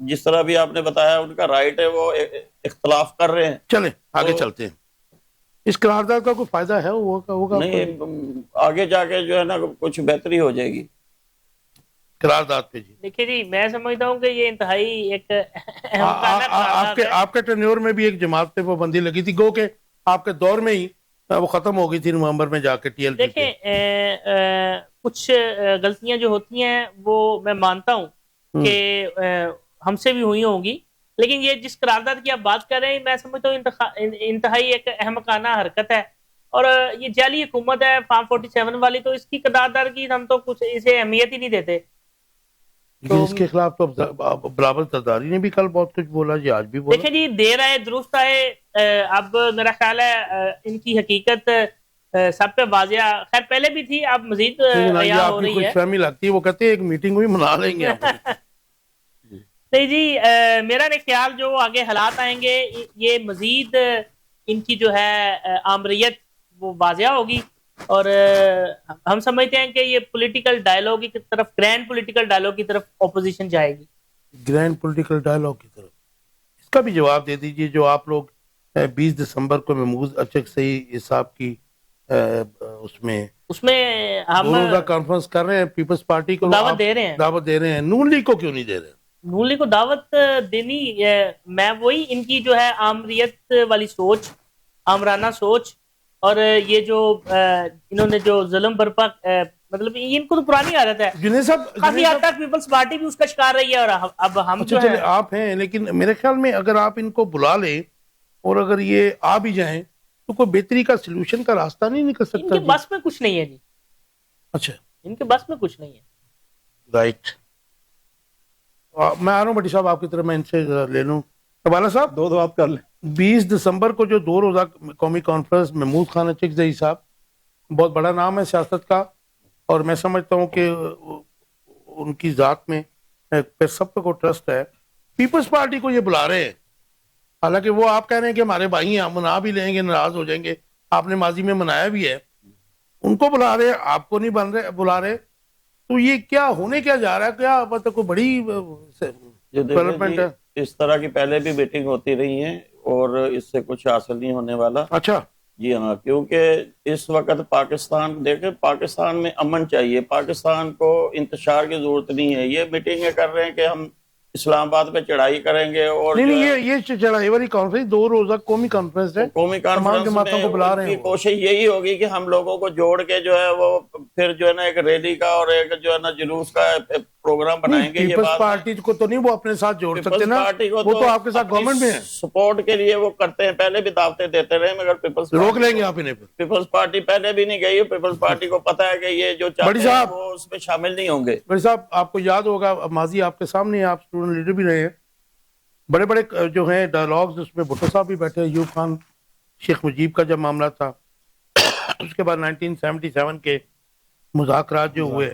जिस तरह भी आपने बताया उनका राइट है, वो इख्तलाफ कर रहे हैं। चले आगे तो- चलते हैं। इस करारदाद का कोई फायदा है होगा नहीं, आगे जाके जो है ना कुछ बेहतरी हो जाएगी करारदाद पे जी? देखिए जी, मैं समझता हूँ कि ये इंतहाई एक आपके आपके टेन्योर में भी एक जमात पे पाबंदी लगी थी, गो के आपके दौर में ही वो खत्म हो गई थी नवंबर में जाके टीएलपी पे। देखें कुछ गलतियां जो होती हैं वो मैं मानता हूँ कि हमसे भी हुई होंगी, लेकिन ये जिस करारदाद की आप बात कर रहे हैं मैं समझता हूँ इंतहाई एक अहमकाना हरकत है और ये जाली हुकूमत है फार्म 47 वाली, तो इसकी करारदाद की हम तो कुछ इसे अहमियत ही नहीं देते। लेकिन इसके खिलाफ तो बिलावल जरदारी ने भी कल बहुत कुछ बोला जी, आज भी बोला। देखिए जी, देर आए दुरुस्त आए, अब मेरा ख्याल है इनकी हकीकत सब पे वाजिया खैर पहले भी थी, अब मजीद लेकिन ये अयां हो आपकी रही कुछ है। फहमी लगती है, वो कहते हैं एक मीटिंग हुई मना लेंगे हम। नहीं जी, मेरा नहीं ख्याल जो आगे हालात आएंगे ये मजीद इनकी जो है आमरीत वो वाजिया होगी और हम समझते हैं कि ये पॉलिटिकल डायलॉग की तरफ, ग्रैंड पॉलिटिकल डायलॉग की तरफ ऑपोजिशन जाएगी। ग्रैंड पॉलिटिकल डायलॉग की तरफ इसका भी जवाब दे दीजिए जो आप लोग 20 दिसंबर को महमूद अचक सही हिसाब की उसमें हम दोनों कॉन्फ्रेंस कर रहे हैं, पीपल्स पार्टी को दावत आप दे रहे हैं। दावत दे रहे हैं, नून लीग को क्यों नहीं दे रहे? नून लीग को दावत देनी मैं वही इनकी जो है आमरीत वाली सोच, आमराना सोच और ये जो इन्होंने जो जुल्म बर्पा मतलब इनको तो पुरानी आदत है, जुनेद साहब काफी हद तक पीपल्स पार्टी भी उसका शिकार रही है और अब हम अच्छा जो चले है आप हैं, लेकिन मेरे ख्याल में अगर आप इनको बुला लें और अगर ये आ भी जाएं तो कोई बेहतरी का सलूशन का रास्ता नहीं निकल सकता इनके जी? बस में कुछ नहीं है जी, अच्छा इनके बस में कुछ नहीं है। राइट, मैं आ रहा हूँ भट्टी साहब आपकी तरफ, मैं इनसे ले लूँ। वाला साहब दो बात कर ले। 20 दिसंबर को जो 2 रोजा कौमी कॉन्फ्रेंस महमूद खान अचकज़ई साहब, बहुत बड़ा नाम है सियासत का और मैं समझता हूँ कि उनकी ज़ात में पे सब को ट्रस्ट है। पीपल्स पार्टी को ये बुला रहे हैं, हालांकि वो आप कह रहे हैं कि हमारे भाई हैं, हम मना भी लेंगे, नाराज हो जाएंगे, आपने माजी में मनाया भी है, उनको बुला रहे, आपको नहीं बुला रहे, तो ये क्या होने क्या जा रहा है? क्या मतलब कोई बड़ी डेवलपमेंट है? इस तरह की पहले भी मीटिंग होती रही है और इससे कुछ हासिल नहीं होने वाला। अच्छा जी हाँ, क्योंकि इस वक्त पाकिस्तान देखे, पाकिस्तान में अमन चाहिए, पाकिस्तान को इंतशार की जरूरत नहीं है। ये मीटिंगें कर रहे हैं कि हम इस्लामाबाद पे चढ़ाई करेंगे और नहीं जो नहीं, है ये चढ़ाई वाली कॉन्फ्रेंस 2 रोजा कौमी कॉन्फ्रेंस है, कौमी तमाम कॉन्फ्रेंस जमातों को में बुला रहे उनकी हैं वो। कोशिश यही होगी कि हम लोगों को जोड़ के जो है वो फिर जो है ना एक रैली का और एक जो है ना जुलूस का प्रोग्राम नहीं, बनाएंगे। ये पीपल्स बात पार्टी को तो नहीं वो अपने साथ जोड़ सकते पीपल्स ना, पार्टी को वो तो आपके साथ अपनी गवर्नमेंट में है, सपोर्ट के लिए वो करते हैं, पहले भी दावतें देते रहे, मगर पीपल्स रोक पार्टी लेंगे को- आप इन्हें फिर। पीपल्स पार्टी पहले भी नहीं गई। पीपल्स पार्टी को पता है कि ये जो चाहते बड़ी हैं साहब- वो उसमें शामिल नहीं होंगे। मेरे साहब आपको याद होगा, माजी आपके सामने है, आप स्टूडेंट लीडर भी रहे हैं, बड़े बड़े जो हैं डायलॉग्स, उसमें भुट्टो साहब भी बैठे, यूब खान शेख मुजीब का जब मामला था, उसके बाद 1977 के मुज़ाकरात जो हुए,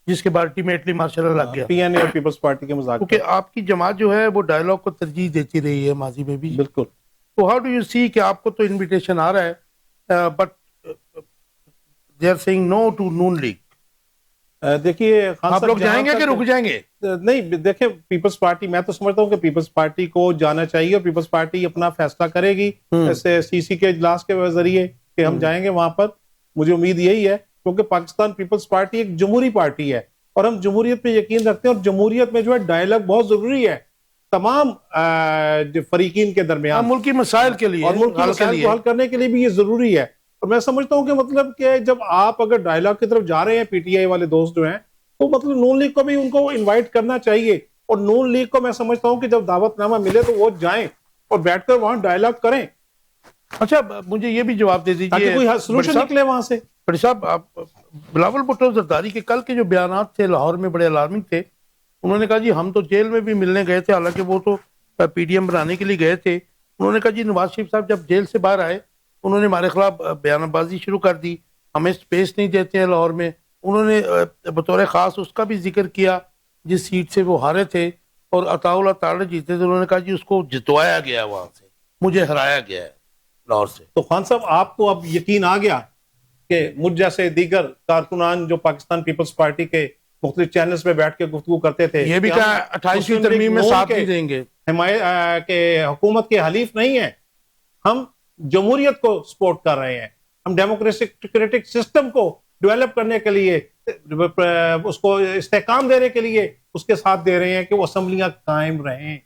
जिसके बाद अल्टीमेटली माशाल्लाह लग गया, पीएनए और पीपल्स पार्टी के मजाक। क्योंकि आपकी जमात जो है वो डायलॉग को तरजीह देती रही है माजी में भी। बिल्कुल। तो हाउ डू यू सी कि आपको तो इनविटेशन आ रहा है, but they are saying no to Noon league, देखिए खान आप साहब, लोग जहां जाएंगे कि तक- रुक जाएंगे? नहीं, देखें पीपल्स पार्टी, मैं तो समझता हूँ कि पीपल्स पार्टी को जाना चाहिए और पीपल्स पार्टी अपना फैसला करेगी ऐसे सीसी के इजलास के जरिए कि हम जाएंगे वहां पर। मुझे उम्मीद यही है, क्योंकि पाकिस्तान पीपल्स पार्टी एक जमहूरी पार्टी है और हम जमहूरियत पे यकीन रखते हैं और जमहूरियत में जो है डायलॉग बहुत जरूरी है तमाम फरीकीन के दरमियान, मुल्की मसाइल के लिए और मुल्क के हल के मसाइल लिए। को हल करने के लिए भी ये जरूरी है। और मैं समझता हूँ कि मतलब कि जब आप अगर डायलॉग की तरफ जा रहे हैं, पीटीआई वाले दोस्त जो हैं, तो मतलब नून लीग को भी उनको इनवाइट करना चाहिए। और नून लीग को मैं समझता हूँ कि जब दावतनामा मिले तो वो जाएं और बैठकर वहां डायलॉग करें, अच्छा मुझे ये भी जवाब दे ताकि दीजिए कोई सोल्यूशन निकले वहां से। बड़ी साहब, आप बिलावल भुट्टो जरदारी के कल के जो बयानात थे लाहौर में बड़े अलार्मिंग थे। उन्होंने कहा जी हम तो जेल में भी मिलने गए थे, हालांकि वो तो पीडीएम बनाने के लिए गए थे। उन्होंने कहा जी नवाज शरीफ साहब जब जेल से बाहर आए, उन्होंने हमारे खिलाफ बयानबाजी शुरू कर दी, हमें स्पेस नहीं देते हैं लाहौर में। उन्होंने बतौर खास उसका भी जिक्र किया जिस सीट से वो हारे थे और अताउल्लाह तारड़ जीते थे। उन्होंने कहा जी उसको जितवाया गया, वहां से मुझे हराया गया है लाहौर से। तो खान साहब, आपको अब यकीन आ गया कि मुझ जैसे दीगर कारकुनान जो पाकिस्तान पीपल्स पार्टी के मुख्तलिफ चैनल्स पे बैठ के गुफ्तगू करते थे, ये भी कि कहा हम 28वीं मुस्लिम लीग तरमीम में नून साथ के नहीं देंगे, हिमायत के हुकूमत के हलीफ नहीं है, हम जमहूरियत को सपोर्ट कर रहे हैं, हम डेमोक्रेटिक सिस्टम को डेवलप करने के लिए, उसको इस्तेहकाम देने के लिए उसके साथ दे रहे हैं कि वो असम्बलियां कायम रहें।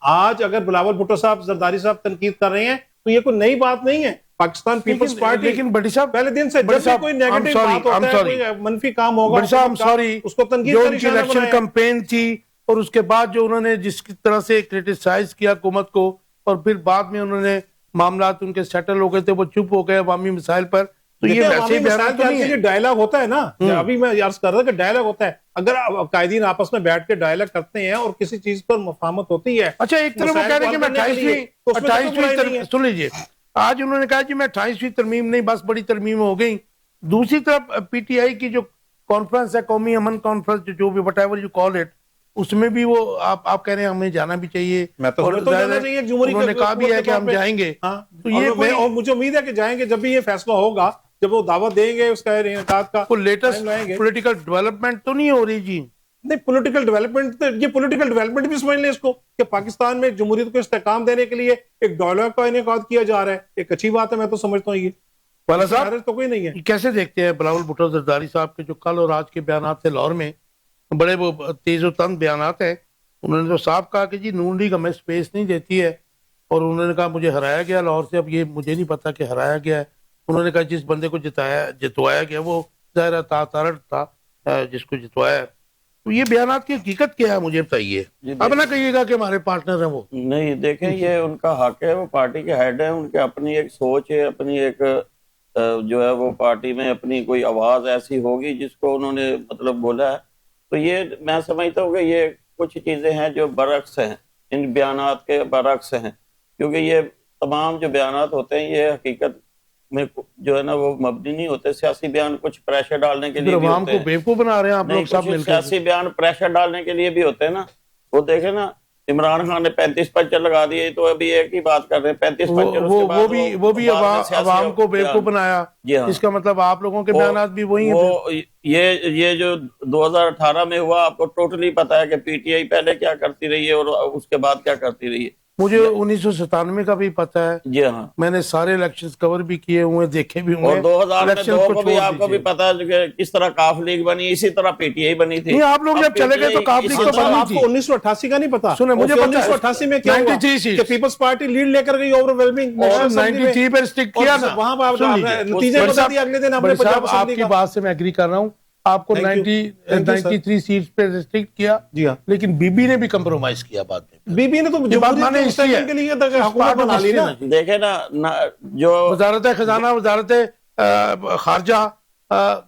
आज अगर बिलावल भुट्टो साहब, जरदारी साहब तनकीद कर रहे हैं तो ये कोई नई बात नहीं है। पाकिस्तान पीपल्स पार्टी लेकिन बड़ी साहब पहले दिन से जब भी कोई नेगेटिव बात होता है, कोई मनफी काम होगा, बड़ी साहब सॉरी, उसको तनकीद जो का उनकी निशाना इलेक्शन बनाया। कैंपेन थी और उसके बाद जो उन्होंने जिस तरह से क्रिटिसाइज किया हुकूमत को, और फिर बाद में उन्होंने मामला उनके सेटल हो गए थे, वो चुप हो गए अवामी मसाइल पर, तो ये वैसे ही बयान तो नहीं है। डायलॉग होता है ना, अभी मैं अर्ज कर रहा था कि डायलॉग होता है। अगर कायदीन आपस में बैठ के डायलॉग करते हैं और किसी चीज पर मुफाहमत होती है, अच्छा एक तरफ वो कह रहे हैं कि मैं 28वीं सुन लीजिए, आज उन्होंने कहा कि मैं 28वीं तरमीम नहीं, बस बड़ी तरमीम हो गई। दूसरी तरफ पीटीआई की जो कॉन्फ्रेंस है, कौमी अमन कॉन्फ्रेंस, जो भी what ever you call it, उसमें भी वो आप कह रहे हैं हमें जाना भी चाहिए। मैं तो और जाना चाहिए, उन्होंने कहा भी है कि हम जाएंगे। तो ये और मुझे उम्मीद है कि जाएंगे, जब भी ये फैसला होगा, जब वो दावत देंगे उसका इनेकाद का, कोई लेटेस्ट पॉलिटिकल डेवलपमेंट तो नहीं हो रही जी? नहीं, पॉलिटिकल डेवलपमेंट तो ये पॉलिटिकल डेवलपमेंट भी समझ लें इसको, कि पाकिस्तान में जमहूरियत को इस्तेहकाम देने के लिए एक डायलॉग का इनेकाद किया जा रहा है, एक अच्छी बात है। मैं तो समझता हूँ ये वाला साहब तो कोई नहीं है। कैसे देखते हैं बिलावल भुट्टो जरदारी साहब के जो कल और आज के बयानात थे लाहौर में, बड़े वो तेज और तंग बयानात हैं। उन्होंने तो साफ कहा कि जी नून लीग हमें स्पेस नहीं देती है, और उन्होंने कहा मुझे हराया गया लाहौर से। अब ये मुझे नहीं पता कि हराया गया है। उन्होंने कहा जिस बंदे को जितवाया गया वो ज़ाहिर तारड़ था जिसको जितवाया। तो ये बयानात की हकीकत क्या है मुझे बताइए, अब ना कहिएगा कि हमारे पार्टनर हैं वो। नहीं, देखें ये उनका हक है, वो पार्टी के हेड है, उनके अपनी एक सोच है, अपनी एक जो है वो पार्टी में अपनी कोई आवाज ऐसी होगी जिसको उन्होंने मतलब बोला है। तो ये मैं समझता हूँ कि ये कुछ चीजें हैं जो बरक्स हैं, इन बयानात के बरक्स हैं, क्योंकि ये तमाम जो बयानात होते हैं ये हकीकत में जो है ना वो मबनी नहीं होते। सियासी बयान कुछ प्रेशर डालने के लिए भी होते हैं, बेवकूफ बना रहे हैं आप लोग सब मिलकर। सियासी बयान प्रेशर डालने के लिए भी होते हैं ना। वो देखे ना, इमरान खान ने 35 पंचर लगा दिए, तो अभी एक ही बात कर रहे हैं 35 पंचर। वो भी अवाम को बेवकूफ बनाया। जी हाँ, इसका मतलब आप लोगों के बयानात भी वही हैं। ये जो 2018 में हुआ, आपको टोटली पता है कि पीटीआई पहले क्या करती रही है और उसके बाद क्या करती रही है। मुझे 1997 का भी पता है, जी हाँ। मैंने सारे इलेक्शंस कवर भी किए हुए, देखे भी हुए और 2002 को भी छोड़ आपको भी दीजिए। पता है कि किस तरह काफ लीग बनी, इसी तरह पीटीआई बनी थी। नहीं, आप लोग अब जब चले गए तो PTI काफ लीग इसी तो तरह- बनी थी। आपको 1988 का नहीं पता? सुने, मुझे पता है। 1988 में क्या हुआ 93 सीट्स। कि पीपल्स पार्टी लीड लेकर गई ओवरवेलमिंग और 93 पर स्टिक किया ना। वहां पर सुन आपने लीजिए। नतीजे बड़े बता साहब- दिए अगले दिन हमने बड़े साहब, पंजाब असेंबली आपकी का। बात से मैं एग्री कर रहा हूँ। आपको Thank you. 93 सीट्स पे रिस्ट्रिक्ट किया, जी हाँ। लेकिन बीबी ने भी कंप्रोमाइज किया बाद में। बीबी ने तो ये बात माने जमहूरियत इसलिए के लिए हुकूमत पार्ट ऑफ बना ली ना। देखे ना जो वजारत खजाना, वजारत खारजा,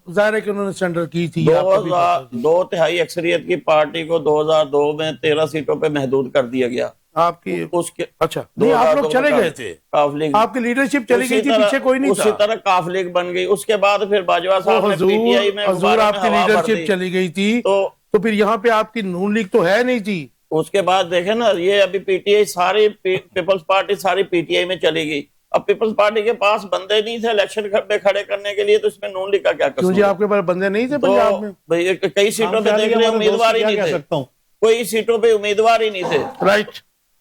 जाहिर है कि उन्होंने सेंडर की थी। आपको भी पता है। 2/3 अक्सरियत की पार्टी को 2002 में 13 सीटों पे महदूद कर दिया गया। आपकी उसके अच्छा नहीं, आप लोग 2002 चले में गए थे, काफ लीग आपकी लीडरशिप चली गई उसी थी, तरह- पीछे कोई नहीं उसी था। तरह काफ लीग बन गई। उसके बाद फिर बाजवा साहब ने हजूर पीटीआई में हजूर गुब्बारे में आपकी हवा भर लीडरशिप दी। चली गई थी, तो तो फिर यहाँ पे आपकी नून लीग तो है नहीं थी। उसके बाद देखे ना, ये अभी पीटीआई सारी पीपल्स पार्टी सारी पीटीआई में चली गई। अब पीपल्स पार्टी के पास बंदे नहीं थे इलेक्शन में खड़े करने के लिए, तो इसमें नून लीग का क्या क्यों जी, कसूर है? आपके पास बंदे नहीं थे तो पंजाब में? भाई कई सीटों पे देख रहे उम्मीदवार ही नहीं थे, सकता हूँ कोई सीटों पे उम्मीदवार ही नहीं थे। राइट।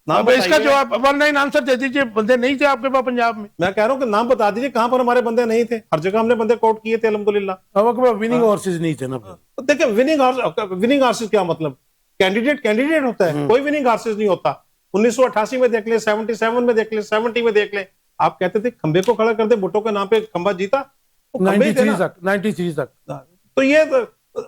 नाम अब इसका बताइए। जवाब 1-9 आंसर दे दीजिए, बंदे नहीं थे आपके पास पंजाब में। मैं कह रहा हूँ कि नाम बता दीजिए कहां पर हमारे बंदे नहीं थे। हर जगह हमने बंदे कोट किए थे अल्हम्दुलिल्लाह। अब आपके पास विनिंग हॉर्सेस नहीं थे ना। तो देखिए विनिंग हार्सेस क्या मतलब? कैंडिडेट होता है, कोई विनिंग हार्सेस नहीं होता। 1988 में देख ले, 77 में देख ले, 70 में देख ले। आप कहते थे खंबे को खड़ा कर दे, भुट्टो के नाम पे खंबा जीता, वो खंबे ही थे 93 ना। तक तो ये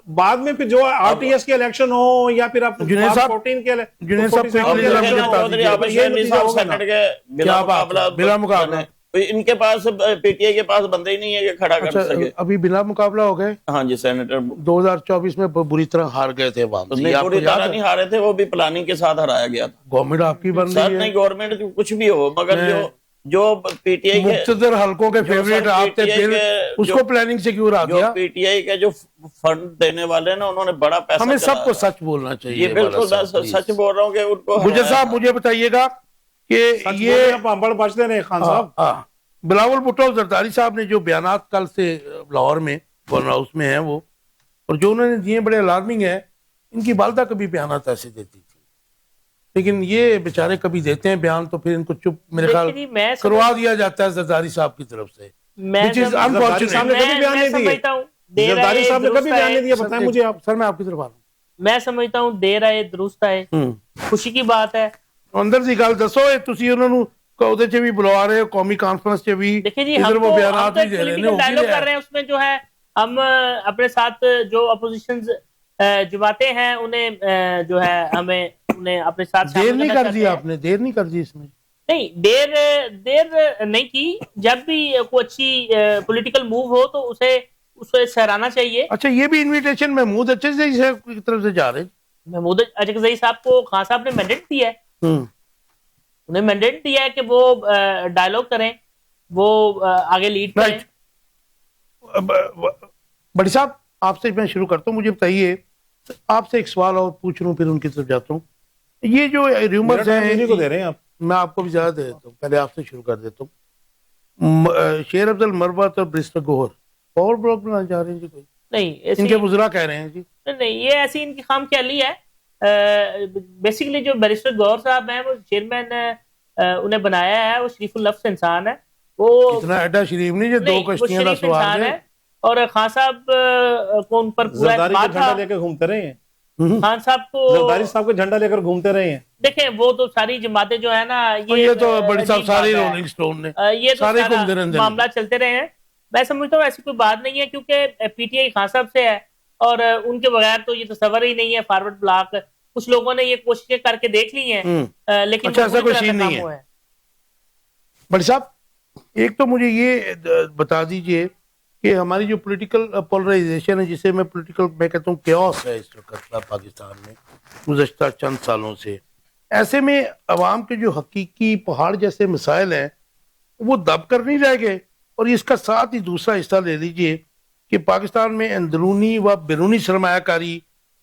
बाद में फिर जो आरटीएस के इलेक्शन हो या फिर आप जुनेद साहब- 14 के जुनेद साहब तो quickly अब जरा देखे मुझे ना, बता चौधरी दीजिए। आबिद ये शहनी नतीजा साहब होगा सेनेट ना। के बिला क्या बात मुकाबला है, बिला मुकाबला। इनके पास पीटीआई के पास बंदे ही नहीं है कि खड़ा कर अच्छा, सके। अभी बिना मुकाबला हो गए। हाँ जी, सेनेटर 2024 में बुरी तरह हार गए थे वहां तो नहीं, पूरी तरह नहीं हारे थे, वो भी प्लानिंग के साथ हराया गया था। गवर्नमेंट आपकी बन सर रही नहीं, है, गवर्नमेंट कुछ भी हो, मगर मैं- जो पीटीआई के मुख्तदर हलकों के जो फेवरेट सर आप थे, PTI फिर के उसको जो- प्लानिंग से क्यों हरा जो दिया? पीटीआई के जो फंड देने वाले ना, उन्होंने बड़ा पैसा हमें चलाया सबको था। सच बोलना चाहिए। ये बिल्कुल वाला मैं साहब, सच please। बोल रहा हूँ कि उनको गुजर हराया साहब था। मुझे बताइएगा कि ये पांबड़ बचते रहे खान साहब। बिलावल भुट्टो और जरदारी साहब ने जो बयानात कल से लाहौर में गवर्नर हाउस में है वो, और जो उन्होंने दिए बड़े अलार्मिंग है। इनकी वालदा कभी बयानात ऐसे देती थी, लेकिन ये बेचारे कभी देते हैं बयान तो फिर इनको चुप मेरे ख्याल देखिए जी, मैं करवा दिया जाता है जरदारी साहब की तरफ से, मैं which is जब- unfortunate। साहब ने कभी बयान नहीं दिए। समझता हूँ देर जरदारी आए साहब ने कभी दुरुस्त बयान नहीं आए। दिया, बताएं मुझे आप। सर मैं आपकी तरफ आ रहा मैं समझता हूँ देर आए दुरुस्त आए, हूँ। खुशी की बात है। अंदर दी गल दसो, ਇਹ ਤੁਸੀਂ ਉਹਨਾਂ ਨੂੰ ਉਹਦੇ ਚ ਵੀ ਬੁਲਾ ਰਹੇ ਹੋ, ਕੌਮੀ ਕਾਨਫਰੰਸ ਚ ਵੀ देखिए जी, इधर हम वो तो बयानात भी दे रहे हैं, पॉलिटिकल डायलॉग कर रहे हैं, उसमें जो है हम अपने साथ जो अपोजिशन जमाते हैं उन्हें जो है हमें उन्हें अपने साथ देर शामिल नहीं करना कर दी चाहते हैं। आपने, देर नहीं कर दी इसमें। नहीं, देर नहीं की। जब भी कोई अच्छी पॉलिटिकल मूव हो तो उसे सराहना चाहिए। अच्छा, ये भी इनविटेशन महमूद अच्छे से की तरफ से जा रहे हैं। महमूद अजगज़ई साहब को खान साहब ने मैंडेट दिया है, उन्हें मैंडेट दिया है कि वो डायलॉग करें, वो आगे लीड करें। राइट। बड़ी साहब आपसे मैं शुरू करता हूँ, मुझे बताइए, आपसे एक सवाल और पूछ लूँ फिर उनकी तरफ जाता हूँ। ये जो र्यूमर्स हैं इन्हीं को दे रहे हैं आप। मैं आपको भी ज्यादा दे देता हूँ, पहले आपसे शुरू कर देता हूँ। शेर अफजल मरवत और ब्रिस्टर गोहर पावर ब्लॉक बनाने जा रहे हैं जी कोई, नहीं ऐसी इनके मुजरा कह रहे हैं जी। नहीं, ये ऐसी इनकी खाम ख्याली है। बेसिकली जो बैरिस्टर गौर साहब हैं वो चेयरमैन उन्हें बनाया है, वो शरीफुल लफ्ज इंसान है। वो इतना एडा शरीफ नहीं जो दो नहीं, वो कश्तियां का शरीफ इंसान सवाल है। है। और खान साहब को उन पर पूरा जरदारी का एतमाद झंडा था। लेकर घूमते रहे हैं। खान साहब को जरदारी साहब का झंडा लेकर घूमते रहे हैं। देखें, वो तो सारी जमातें जो है ना, ये तो बड़ी साहब अजीब सारी बात है। रोलिंग स्टोन ने ये तो सारे सारा घूमते रहते हैं। मामला चलते रहे हैं। मैं समझता हूँ ऐसी कोई बात नहीं है, क्योंकि पीटीआई खान साहब से है और उनके बगैर तो ये तस्वर ही नहीं है फॉरवर्ड ब्लॉक। कुछ लोगों ने ये कोशिशें करके देख ली हैं, लेकिन अच्छा, वो ऐसा पूरी कोई तरह सीन नहीं नाकाम है। हुआ बड़ी साहब एक तो मुझे ये बता दीजिए कि हमारी जो पॉलिटिकल पोलराइजेशन है, जिसे मैं कहता हूँ केओस है इस वक्त पाकिस्तान में गुज़श्ता चंद सालों से, ऐसे में अवाम के जो हकीकी पहाड़ जैसे मसाइल हैं वो दब कर नहीं रह गए। और इसका साथ ही दूसरा हिस्सा ले लीजिए कि पाकिस्तान में अंदरूनी व बैरूनी सरमायाकारी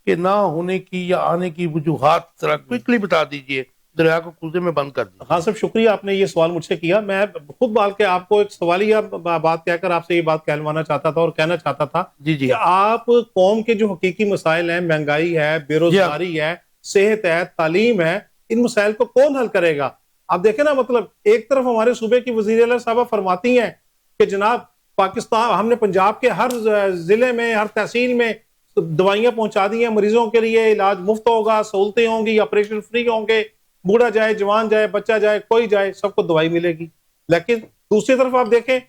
के ना होने की या आने की वजूहात जरा क्विकली बता दीजिए, दरिया को कूदे में बंद कर दीजिए। हाँ साहब, शुक्रिया आपने ये सवाल मुझसे किया। मैं खुद बाल के आपको एक सवालिया बात कहकर आपसे ये बात कहलवाना चाहता था और कहना चाहता था जी जी कि आप कौम के जो हकीकी मसाइल हैं, महंगाई है, बेरोजगारी है, सेहत है, तालीम है, इन मसाइल को कौन हल करेगा? आप देखें ना, मतलब एक तरफ हमारे सूबे की वजीर आला साहबा फरमाती हैं कि जनाब पाकिस्तान, हमने पंजाब के हर जिले में, हर तहसील में दवाइयां पहुंचा दी हैं मरीजों के लिए, इलाज मुफ्त होगा, सहूलतें होंगी, ऑपरेशन फ्री होंगे, बूढ़ा जाए, जवान जाए, बच्चा जाए, कोई जाए, सबको दवाई मिलेगी। लेकिन दूसरी तरफ आप देखें,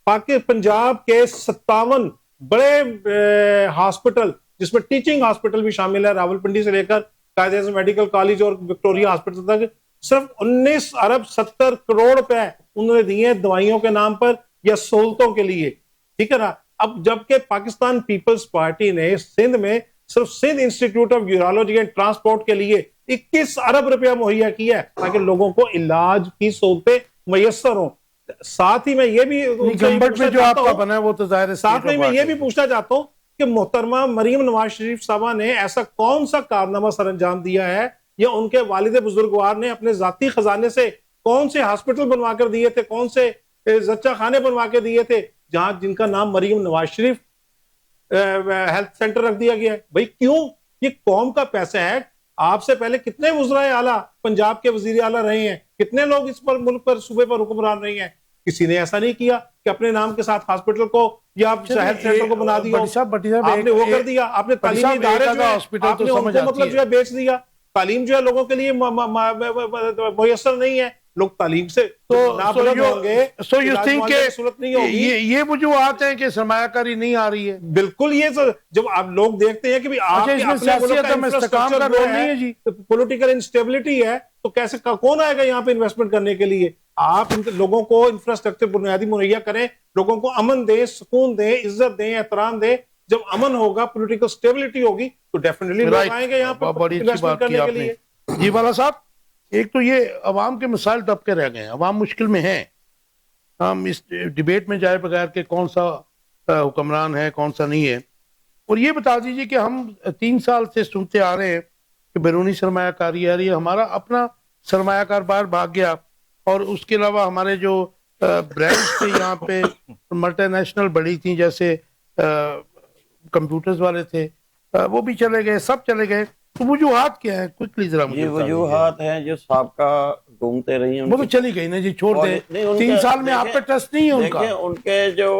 पंजाब के 57 बड़े हॉस्पिटल, जिसमें टीचिंग हॉस्पिटल भी शामिल है, रावलपिंडी से लेकर कायदे मेडिकल कॉलेज और विक्टोरिया हॉस्पिटल तक, सिर्फ 19 अरब 70 करोड़ रुपए उन्होंने दिए दवाइयों के नाम पर या सहूलतों के लिए, ठीक है ना। अब जबकि पाकिस्तान पीपल्स पार्टी ने सिंध में सिर्फ Sindh institute of urology and transport के लिए 21 अरब रुपया मुहैया किया है ताकि लोगों को इलाज की सहूलतें मैसर हो। साथ ही मैं ये भी गंबट में जो आपका बना है वो तो जाहिर है, साथ में मैं ये भी पूछना चाहता हूं कि मोहतरमा मरीम नवाज शरीफ साहबा ने ऐसा कौन सा कारनामा सर अंजाम दिया है, या उनके वालिद बुजुर्गवार ने अपने जाती खजाने से कौन से हॉस्पिटल बनवा कर दिए थे, कौन से जच्चा खाने बनवा के दिए थे, जहां जिनका नाम मरीम नवाज शरीफ हेल्थ सेंटर रख दिया गया है। भाई क्यों? ये कौम का पैसा है। आपसे पहले कितने वज़राए आला पंजाब के वजीर आला रहे हैं, कितने लोग इस पर मुल्क पर सूबे पर हुक्मरान रहे हैं, किसी ने ऐसा नहीं किया कि अपने नाम के साथ हॉस्पिटल को या हेल्थ सेंटर को बना दिया। आपने वो कर दिया, आपने तालीमी इदारे जो है, आपने उनको मतलब जो है बेच दिया। तालीम जो है लोगों के लिए मुयस्सर नहीं है, लोग तालीम से सो यू थिंक ये वजूहात हैं कि सरमायाकारी नहीं आ रही है? बिल्कुल, ये जब आप लोग देखते हैं कि पॉलिटिकल इंस्टेबिलिटी है, तो कैसे कौन आएगा यहाँ पे इन्वेस्टमेंट करने के लिए? आप लोगों को इंफ्रास्ट्रक्चर बुनियादी मुहैया करें, लोगों को अमन दें, सुकून दें, इज्जत दें, एहतराम दें। जब अमन होगा, पॉलिटिकल स्टेबिलिटी होगी, तो डेफिनेटली लोग आएंगे यहाँ पर इन्वेस्टमेंट करने के लिए। जी वाला साहब, एक तो ये अवाम के मसाइल दब के रह गए हैं, अवाम मुश्किल में है। हम इस डिबेट में जाए बगैर के कौन सा हुक्मरान है कौन सा नहीं है। और ये बता दीजिए कि हम 3 साल से सुनते आ रहे हैं कि बैरूनी सरमायाकारी आ रही है, हमारा अपना सरमायाकार बाहर भाग गया, और उसके अलावा हमारे जो ब्रांड्स थे यहाँ पे मल्टीनेशनल बड़ी थी, जैसे कंप्यूटर्स वाले थे, वो भी चले गए, सब चले गए। तो वजूहात क्या है, क्विकली जरा मुझे? ये वजूहात हैं जो साबका घूमते रही हैं, वो तो चली गई ना जी, छोड़ दे। 3 साल में आप पे ट्रस्ट नहीं है उनका। उनके जो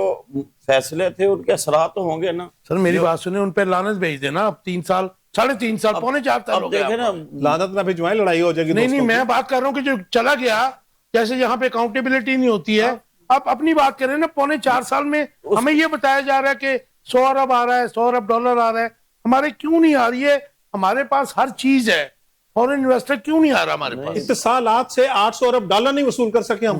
फैसले थे उनके असरात तो होंगे ना। सर मेरी बात सुने, उन पे लानत भेज देना। अब 3 साल, 3.5 साल, पौने 4 साल हो गए। देखे ना, लानत ना भिजवाएं, लड़ाई हो जाएगी। नहीं, मैं बात कर रहा हूँ कि जो चला गया, जैसे यहाँ पे अकाउंटेबिलिटी नहीं होती है। आप अपनी बात करें ना, पौने 4 साल में हमें ये बताया जा रहा है कि 100 अरब आ रहा है, 100 अरब डॉलर आ रहा है, हमारे क्यों नहीं आ रही है? हमारे पास हर चीज है, फॉरेन इन्वेस्टर क्यों नहीं आ रहा हमारे पास? इत्तेसालात से 800 अरब डॉलर नहीं वसूल कर सके हम,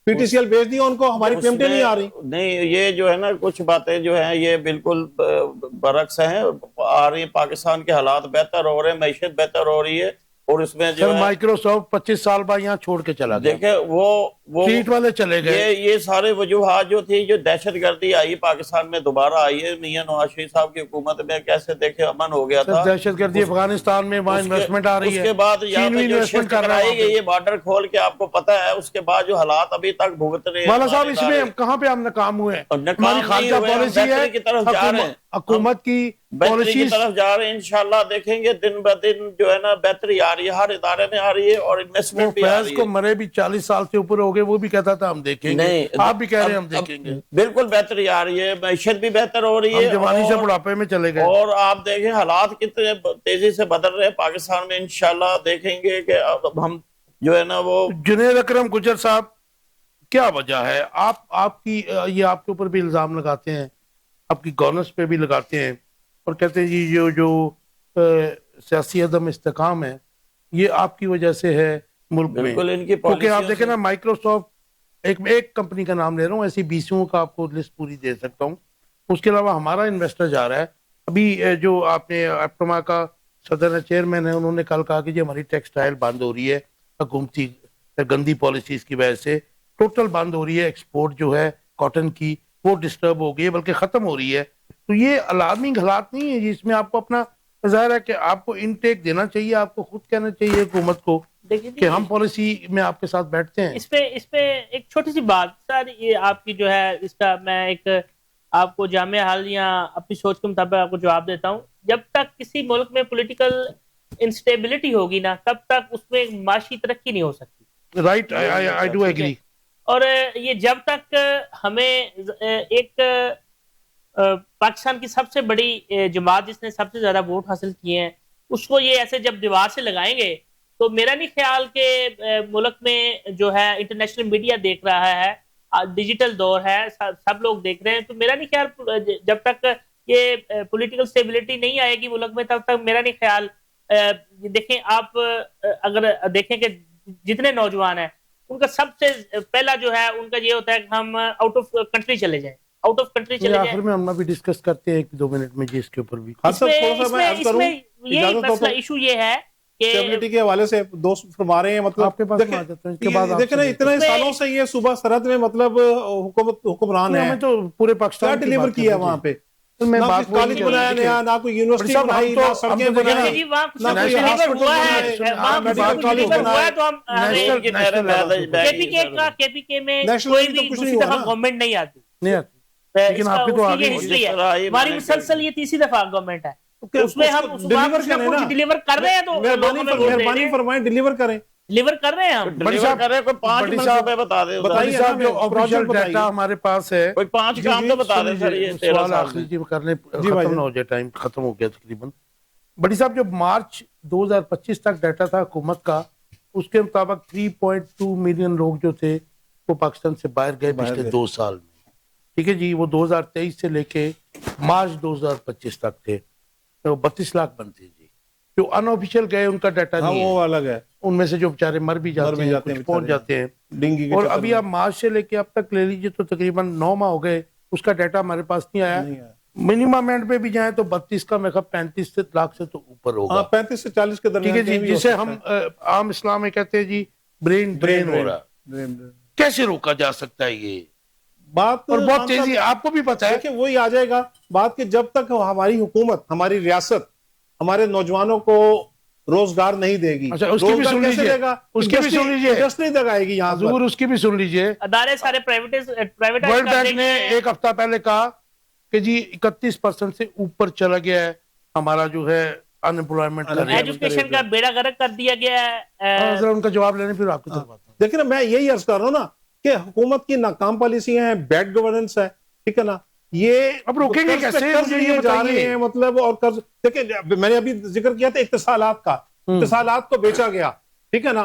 पीटीसीएल भेज दिया उनको, हमारी पेमेंटें नहीं आ रही। नहीं, ये जो है ना, कुछ बातें जो है ये बिल्कुल बरक्स हैं आ रही है। पाकिस्तान के हालात बेहतर हो रहे हैं, मैशत बेहतर हो रही है, और इसमें जो माइक्रोसॉफ्ट 25 साल बाद यहाँ छोड़ के चला गया। देखे वो सीट वाले चले गए। ये सारे वजूहात जो थी, जो दहशतगर्दी आई पाकिस्तान में दोबारा आई है मियां नवाज शरीफ साहब की हुकूमत में, कैसे देखे अमन हो गया था। दहशतगर्दी अफगानिस्तान में, वहाँ इन्वेस्टमेंट आ रही है, उसके बाद यहाँ पे जो शिफ्ट कराई गई है बॉर्डर खोल के, आपको पता है, उसके बाद जो हालात अभी तक भुगत रहे हैं। वाला साहब, इसमें कहाँ पे हम नाकाम हुए हैं? हमारी खारजा पॉलिसी है की तरफ जा रहे हैं, हुकूमत की बेहतरी की तरफ जा रहे हैं। इंशाल्लाह देखेंगे दिन ब दिन जो है ना बेहतरी आ रही है, हर इदारे में आ रही है, और इन्वेस्टमेंट भी आ रही है। को मरे भी 40 साल से ऊपर हो गए, वो भी कहता था हम देखेंगे। नहीं, आप भी कह रहे हैं हम देखेंगे। बिल्कुल बेहतरी आ रही है, मैशत भी बेहतर हो रही है, जवानी से बुढ़ापे में चले गए। और आप देखें हालात कितने तेजी से बदल रहे हैं पाकिस्तान में। इंशाल्लाह देखेंगे कि अब हम जो है ना वो। जुनैद अकरम गुजर साहब, क्या वजह है? आपकी ये आपके ऊपर भी इल्जाम लगाते हैं, आपकी गवर्नेंस पे भी लगाते हैं, और कहते हैं जी जो सियासी अदम इस्तेकाम है ये आपकी वजह से है मुल्क में। क्योंकि आप देखें ना, माइक्रोसॉफ्ट एक कंपनी का नाम ले रहा हूँ, ऐसी 20 का आपको लिस्ट पूरी दे सकता हूँ। उसके अलावा हमारा इन्वेस्टर जा रहा है। अभी जो आपने एप्टोमा का सदर चेयरमैन है, उन्होंने कल कहा कि जी हमारी टेक्सटाइल बंद हो रही है, हुकूमती गंदी पॉलिसीज की वजह से टोटल बंद हो रही है। एक्सपोर्ट जो है कॉटन की वो डिस्टर्ब हो गई है, बल्कि खत्म हो रही है। तो ये अलार्मिंग हालात नहीं है जिसमें आपको अपना जाहिर है कि आपको इनटेक देना चाहिए, आपको खुद कहना चाहिए हुकूमत को कि हम पॉलिसी में आपके साथ बैठते हैं। इस पे एक छोटी सी बात सर, ये आपकी जो है इसका मैं एक आपको जामिया हाल या अपनी सोच के मुताबिक आपको जवाब देता हूँ। जब तक किसी मुल्क में पॉलिटिकल इंस्टेबिलिटी होगी ना, तब तक उसमें माशी तरक्की नहीं हो सकती। Right, I do agree. और ये जब तक हमें एक पाकिस्तान की सबसे बड़ी जमात जिसने सबसे ज्यादा वोट हासिल किए हैं उसको ये ऐसे जब दीवार से लगाएंगे तो मेरा नहीं ख्याल कि मुल्क में जो है इंटरनेशनल मीडिया देख रहा है, डिजिटल दौर है, सब लोग देख रहे हैं, तो मेरा नहीं ख्याल जब तक ये पॉलिटिकल स्टेबिलिटी नहीं आएगी मुल्क में तब तक मेरा नहीं ख्याल। देखें आप, अगर देखें कि जितने नौजवान हैं उनका सबसे पहला जो है उनका ये होता है कि हम आउट ऑफ कंट्री चले जाएं, आउट ऑफ कंट्री चले जाएं। आखिर में हम भी डिस्कस करते हैं 1-2 मिनट में जी इसके ऊपर भी। इसमें ये मसला इशू ये है कि स्टेबिलिटी के हवाले से दोस्त फरमा रहे हैं, मतलब आपके पास आ जाते हैं इसके बाद देखें ना, इतने सालों से ये सूबा सरहद में मतलब हुक्मरान है, हमें तो पूरे पाकिस्तान क्या डिलीवर किया वहाँ पे, तो मैं ना बात कोई कॉलेज बनाया नया, ना कोई यूनिवर्सिटी साहब, बनाई, हम तो- ना सड़कें हम तो बनाई, जी वहाँ कुछ ना कोई डिलीवर हॉस्पिटल हुआ बनाए, है, ना वहाँ कुछ मेडिकल कॉलेज डिलीवर हुआ है, बनाए। तो हम केपीके में नेशनल कोई तो भी कुछ दूसरी नहीं हुआ दफा ना। गवर्नमेंट नहीं आती, नहीं आती, लेकिन आपकी तो आ गई। हिस्ट्री है, ये हमारी मैंने मुसलसल ये तीसरी दफा गवर्नमेंट है, क्या उसमें हम उसको उस डिलीवर कुछ ना करें कुछ ना। डिलीवर कर रहे हैं, तो लोग हमें वोट दे रहे मेहरबानी हैं। फरमाएं, डिलीवर करें। डिलीवर कर रहे हैं हम। बड़ी डिलीवर साहब- करे, कोई 5 बड़ी मनसूबे बता दे, बताइए बड़ी साहब, ना, जो हमें ऑफिशियल प्रोजेक्ट बताइए। डाटा हमारे पास है, कोई 5 काम तो बता दे सर, ये 13 सवाल साल आखिरी में। जी करने जी खत्म भाई। ना हो जाए, टाइम खत्म हो गया तकरीबन। बड़ी साहब, जो मार्च 2025 तक डाटा था हुकूमत का, उसके मुताबिक 3.2 मिलियन लोग जो थे वो पाकिस्तान से बाहर गए पिछले 2 साल में। ठीक है जी, वो 2023 से लेके मार्च 2025 तक थे, तो 32 लाख बनते जी। जो अनऑफिशियल गए उनका डाटा हाँ, नहीं वो है, अलग है, उनमें से जो बेचारे मर भी जाते हैं, कुछ पहुंच बेचारे। जाते हैं। डिंगी के और चक्कर अभी में। आप मार्च से लेके अब तक ले लीजिए तो तकरीबन 9 माह हो गए, उसका डाटा हमारे पास नहीं आया। नहीं है। मिनिमम एंड पे भी जाए तो 32 का मेरे ख्याल 35 लाख से तो ऊपर होगा। हाँ, 35 से 40 के ठीक दरमियान है जी, कहीं भी हो जिसे सकता हम है। आम इस्लाम में कहते हैं जी ब्रेन ड्रेन हो रहा है। ब्रेन। कैसे रोका जा सकता है ये? बात और बहुत खान तेजी, साहब, आपको भी पता है। देखिए वही आ जाएगा बात कि जब तक हमारी हुकूमत, हमारी रियासत हमारे नौजवानों को रोजगार नहीं देगी, अच्छा, उसकी भी रोजगार सुन कैसे लीजिए, देगा? उसकी भी सुन लीजिए, इंडस्ट्री लगाएगी यहाँ पर। हजूर उसकी भी सुन लीजिए। अदारे सारे प्राइवेटाइज वर्ल्ड बैंक ने एक हफ्ता पहले कहा कि जी 31% से ऊपर चला गया है हमारा जो है अनएम्प्लॉयमेंट का रेट। एजुकेशन का बेड़ा गर्क कर दिया गया है। जरा उनका जवाब लेने फिर आपकी तरफ आता हूं। देखिए ना, मैं यही अर्ज कर रहा हूँ ना कि हुकूमत की नाकाम पॉलिसियां हैं, बैड गवर्नेंस है, ठीक है ना, ये अब रोकेंगे कर्ज पे कैसे? कर्ज मुझे ये लिए जा बताइए। रहे हैं, मतलब, और कर्ज। देखिए मैंने अभी जिक्र किया था इत्तिसालात का, इत्तिसालात को बेचा गया, ठीक है ना,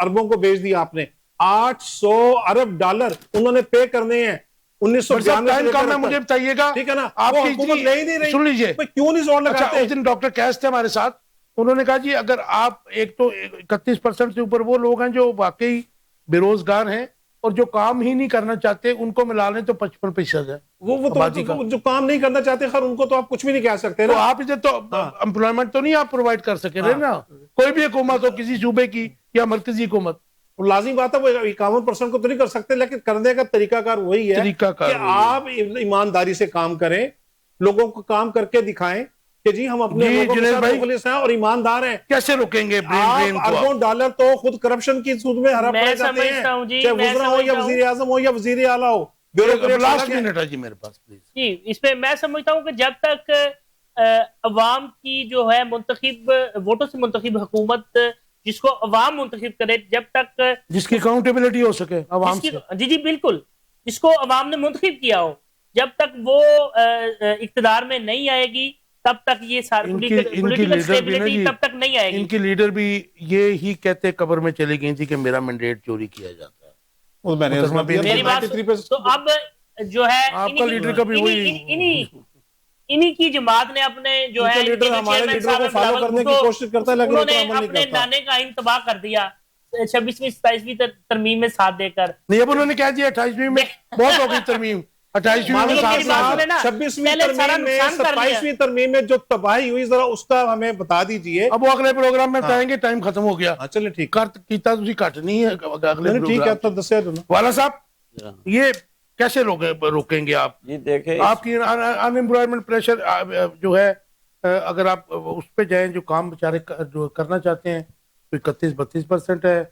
अरबों को बेच दिया आपने। 800 अरब डॉलर उन्होंने पे करने हैं 1992 टाइम कम है, मुझे बताइएगा। ठीक है ना, आपकी वो हुकूमत ले ही नहीं रही। सुन लीजिए, भाई क्यों नहीं जोर अच्छा, लगाते? उस दिन डॉक्टर कैश थे हमारे साथ, उन्होंने कहा जी अगर आप एक तो 31% से ऊपर वो लोग हैं जो वाकई बेरोजगार हैं और जो काम ही नहीं करना चाहते, उनको मिला लें तो 55% है वो आबादी का। तो जो काम नहीं करना चाहते, खैर उनको तो आप कुछ भी नहीं कह सकते तो ना। आप इधर तो एम्प्लॉयमेंट तो नहीं आप प्रोवाइड कर सके रहे ना, कोई भी हुकूमत हो, किसी सूबे की या मरकजी हुकूमत। और लाजिम बात है, वो 51% को तो नहीं कर सकते, लेकिन करने का तरीकाकार वही है तरीकाकार कि वही है। आप ईमानदारी से काम करें, लोगों को काम करके दिखाएं कि जी हम अपने जी, लोगों के जुनैद साथ भाई, मुखलिस हैं और ईमानदार हैं। कैसे रोकेंगे ब्रेन आप ड्रेन को? अरबों डॉलर तो खुद करप्शन की सूद में हड़प मैं रहे जाते समझता हूं जी, हैं, चाहे मैं वज़ीर हो या समझता हूं। वजीर आजम हो या वजीर आला हो, ब्यूरोक्रेट लास्ट अलग है। मिनट है जी मेरे पास, प्लीज। जी, इसमें मैं समझता हूं कि जब तक अवाम की जो है मुंतखिब वोटों से मुंतखिब हुकूमत जिसको अवाम मुंतखिब करे, जब तक जिसकी अकाउंटेबिलिटी हो सके अवाम से। जी जी बिल्कुल, जिसको अवाम ने मुंतखिब किया हो, जब तक वो इक्तदार में नहीं आएगी तब तक ये सारी इनकी पॉलिटिकल लीडर भी ना स्टेबिलिटी जी, तब तक नहीं आएगी। इनकी लीडर भी ये ही कहते कब्र में चली गई थी कि मेरा मैंडेट चोरी किया जाता है। वो मैंने मुकदमा भी मेरी बात 93% तो अब जो है आपका लीडर का भी वही- इन्हीं की जमात ने अपने जो है इनका लीडर हमारे चेयरमैन लीडरों को साहब फॉलो बिलावल करने की भुट्टो, कोशिश करता है, लेकिन वो उन्होंने तो अमल नहीं अपने करता। नाने का इंतबाह कर दिया 26वीं 27वीं तरमीम में साथ देकर। नहीं, अब उन्होंने कह दिया 28वीं में बहुत हो गई तरमीम, 28वीं में मेरी साथ बात साथ सुने ना, 26वीं पहले सारा तरमीम में, नुकसान कर लिया। 27वीं तरमीम में जो तबाही हुई, जरा उसका हमें बता दीजिए। अब वो अगले प्रोग्राम में बताएंगे, टाइम खत्म हो गया। हाँ, चलिए ठीक कर कीता तुसी घट नहीं है अगले है, ठीक है, प्रोग्राम। तो दसिया दो ना। वाला साहब, ये कैसे रोकेंगे आप? जी देखे, आपकी अनएम्प्लॉयमेंट प्रेशर जो है, अगर आप उस पे जाएं, जो काम बेचारे जो करना चाहते हैं, तो 31-32% है,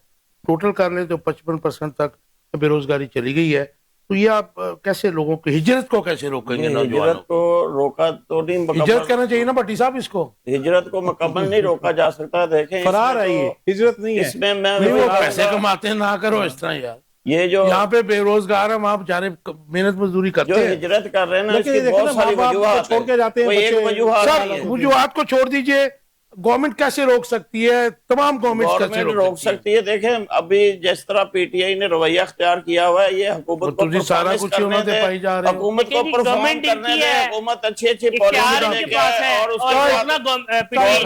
टोटल कर लें तो 55% तक बेरोजगारी चली गई है। तो ये आप कैसे लोगों को हिजरत को कैसे रोकेंगे? नहीं, नौजवानों हिजरत को रोका तो नहीं, हिजरत मुकम्मल करना चाहिए ना भट्टी साहब इसको। हिजरत को मुकम्मल नहीं रोका जा सकता। देखें फरार इसमें है, ये तो- हिजरत नहीं है। इसमें मैं नहीं, वो बता पैसे दूंगा, कमाते हैं, ना करो इस तरह यार। ये जो यहाँ पे बेरोजगार हम, आप बेचारे मेहनत मजदूरी जो करते हैं। हिजरत कर रहे हैं ना, लेकिन इसकी देखो ना, बहुत सारी माँ बाप को वजूहात छोड़ के जाते हैं कोई एक बच्चे। वजूहात सर नहीं है। वजूहात को छोड़ दीजिए, गवर्नमेंट कैसे रोक सकती है? तमाम गवर्नमेंट कैसे गवर्नमेंट रोक सकती है। देखें अभी जिस तरह पीटीआई ने रवैया अख्तियार किया हुआ है, ये हुकूमत को तुझे सारा परफॉर्मेंस कुछ करने उन्होंने दे, पाई जा रहे हो। हुकूमत को लेकिन परफॉर्म गवर्नमेंट करने इनकी दे, है, हुकूमत अच्छी अच्छी इख्तियार पॉलिसी इनके लेके पास आए है और और उसके अपना बाद पिटाई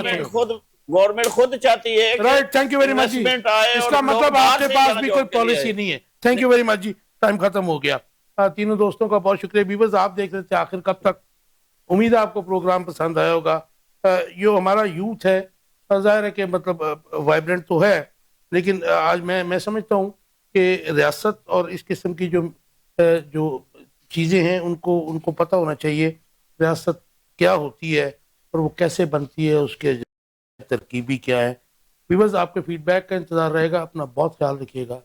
गवर्नमेंट खुद चाहती है कि right, thank you very much जी। इन्वेस्टमेंट आए और इसका लोग मतलब बाहर आपके से पास जाना भी कोई जॉब के लिए पॉलिसी आए। नहीं है। थैंक यू वेरी मच जी, टाइम खत्म हो गया। तीनों दोस्तों का बहुत शुक्रिया। बीबर्स, आप देख रहे थे आखिर कब तक। उम्मीद है आपको प्रोग्राम पसंद आया होगा। जो हमारा यूथ है, जाहिर है कि मतलब वाइब्रेंट तो है, लेकिन आज मैं समझता हूँ कि रियासत और इस किस्म की जो चीज़ें हैं उनको उनको पता होना चाहिए रियासत क्या होती है और वो कैसे बनती है, उसके तरकीबी क्या है। बीबर्स, आपके फीडबैक का इंतजार रहेगा। अपना बहुत ख्याल रखिएगा।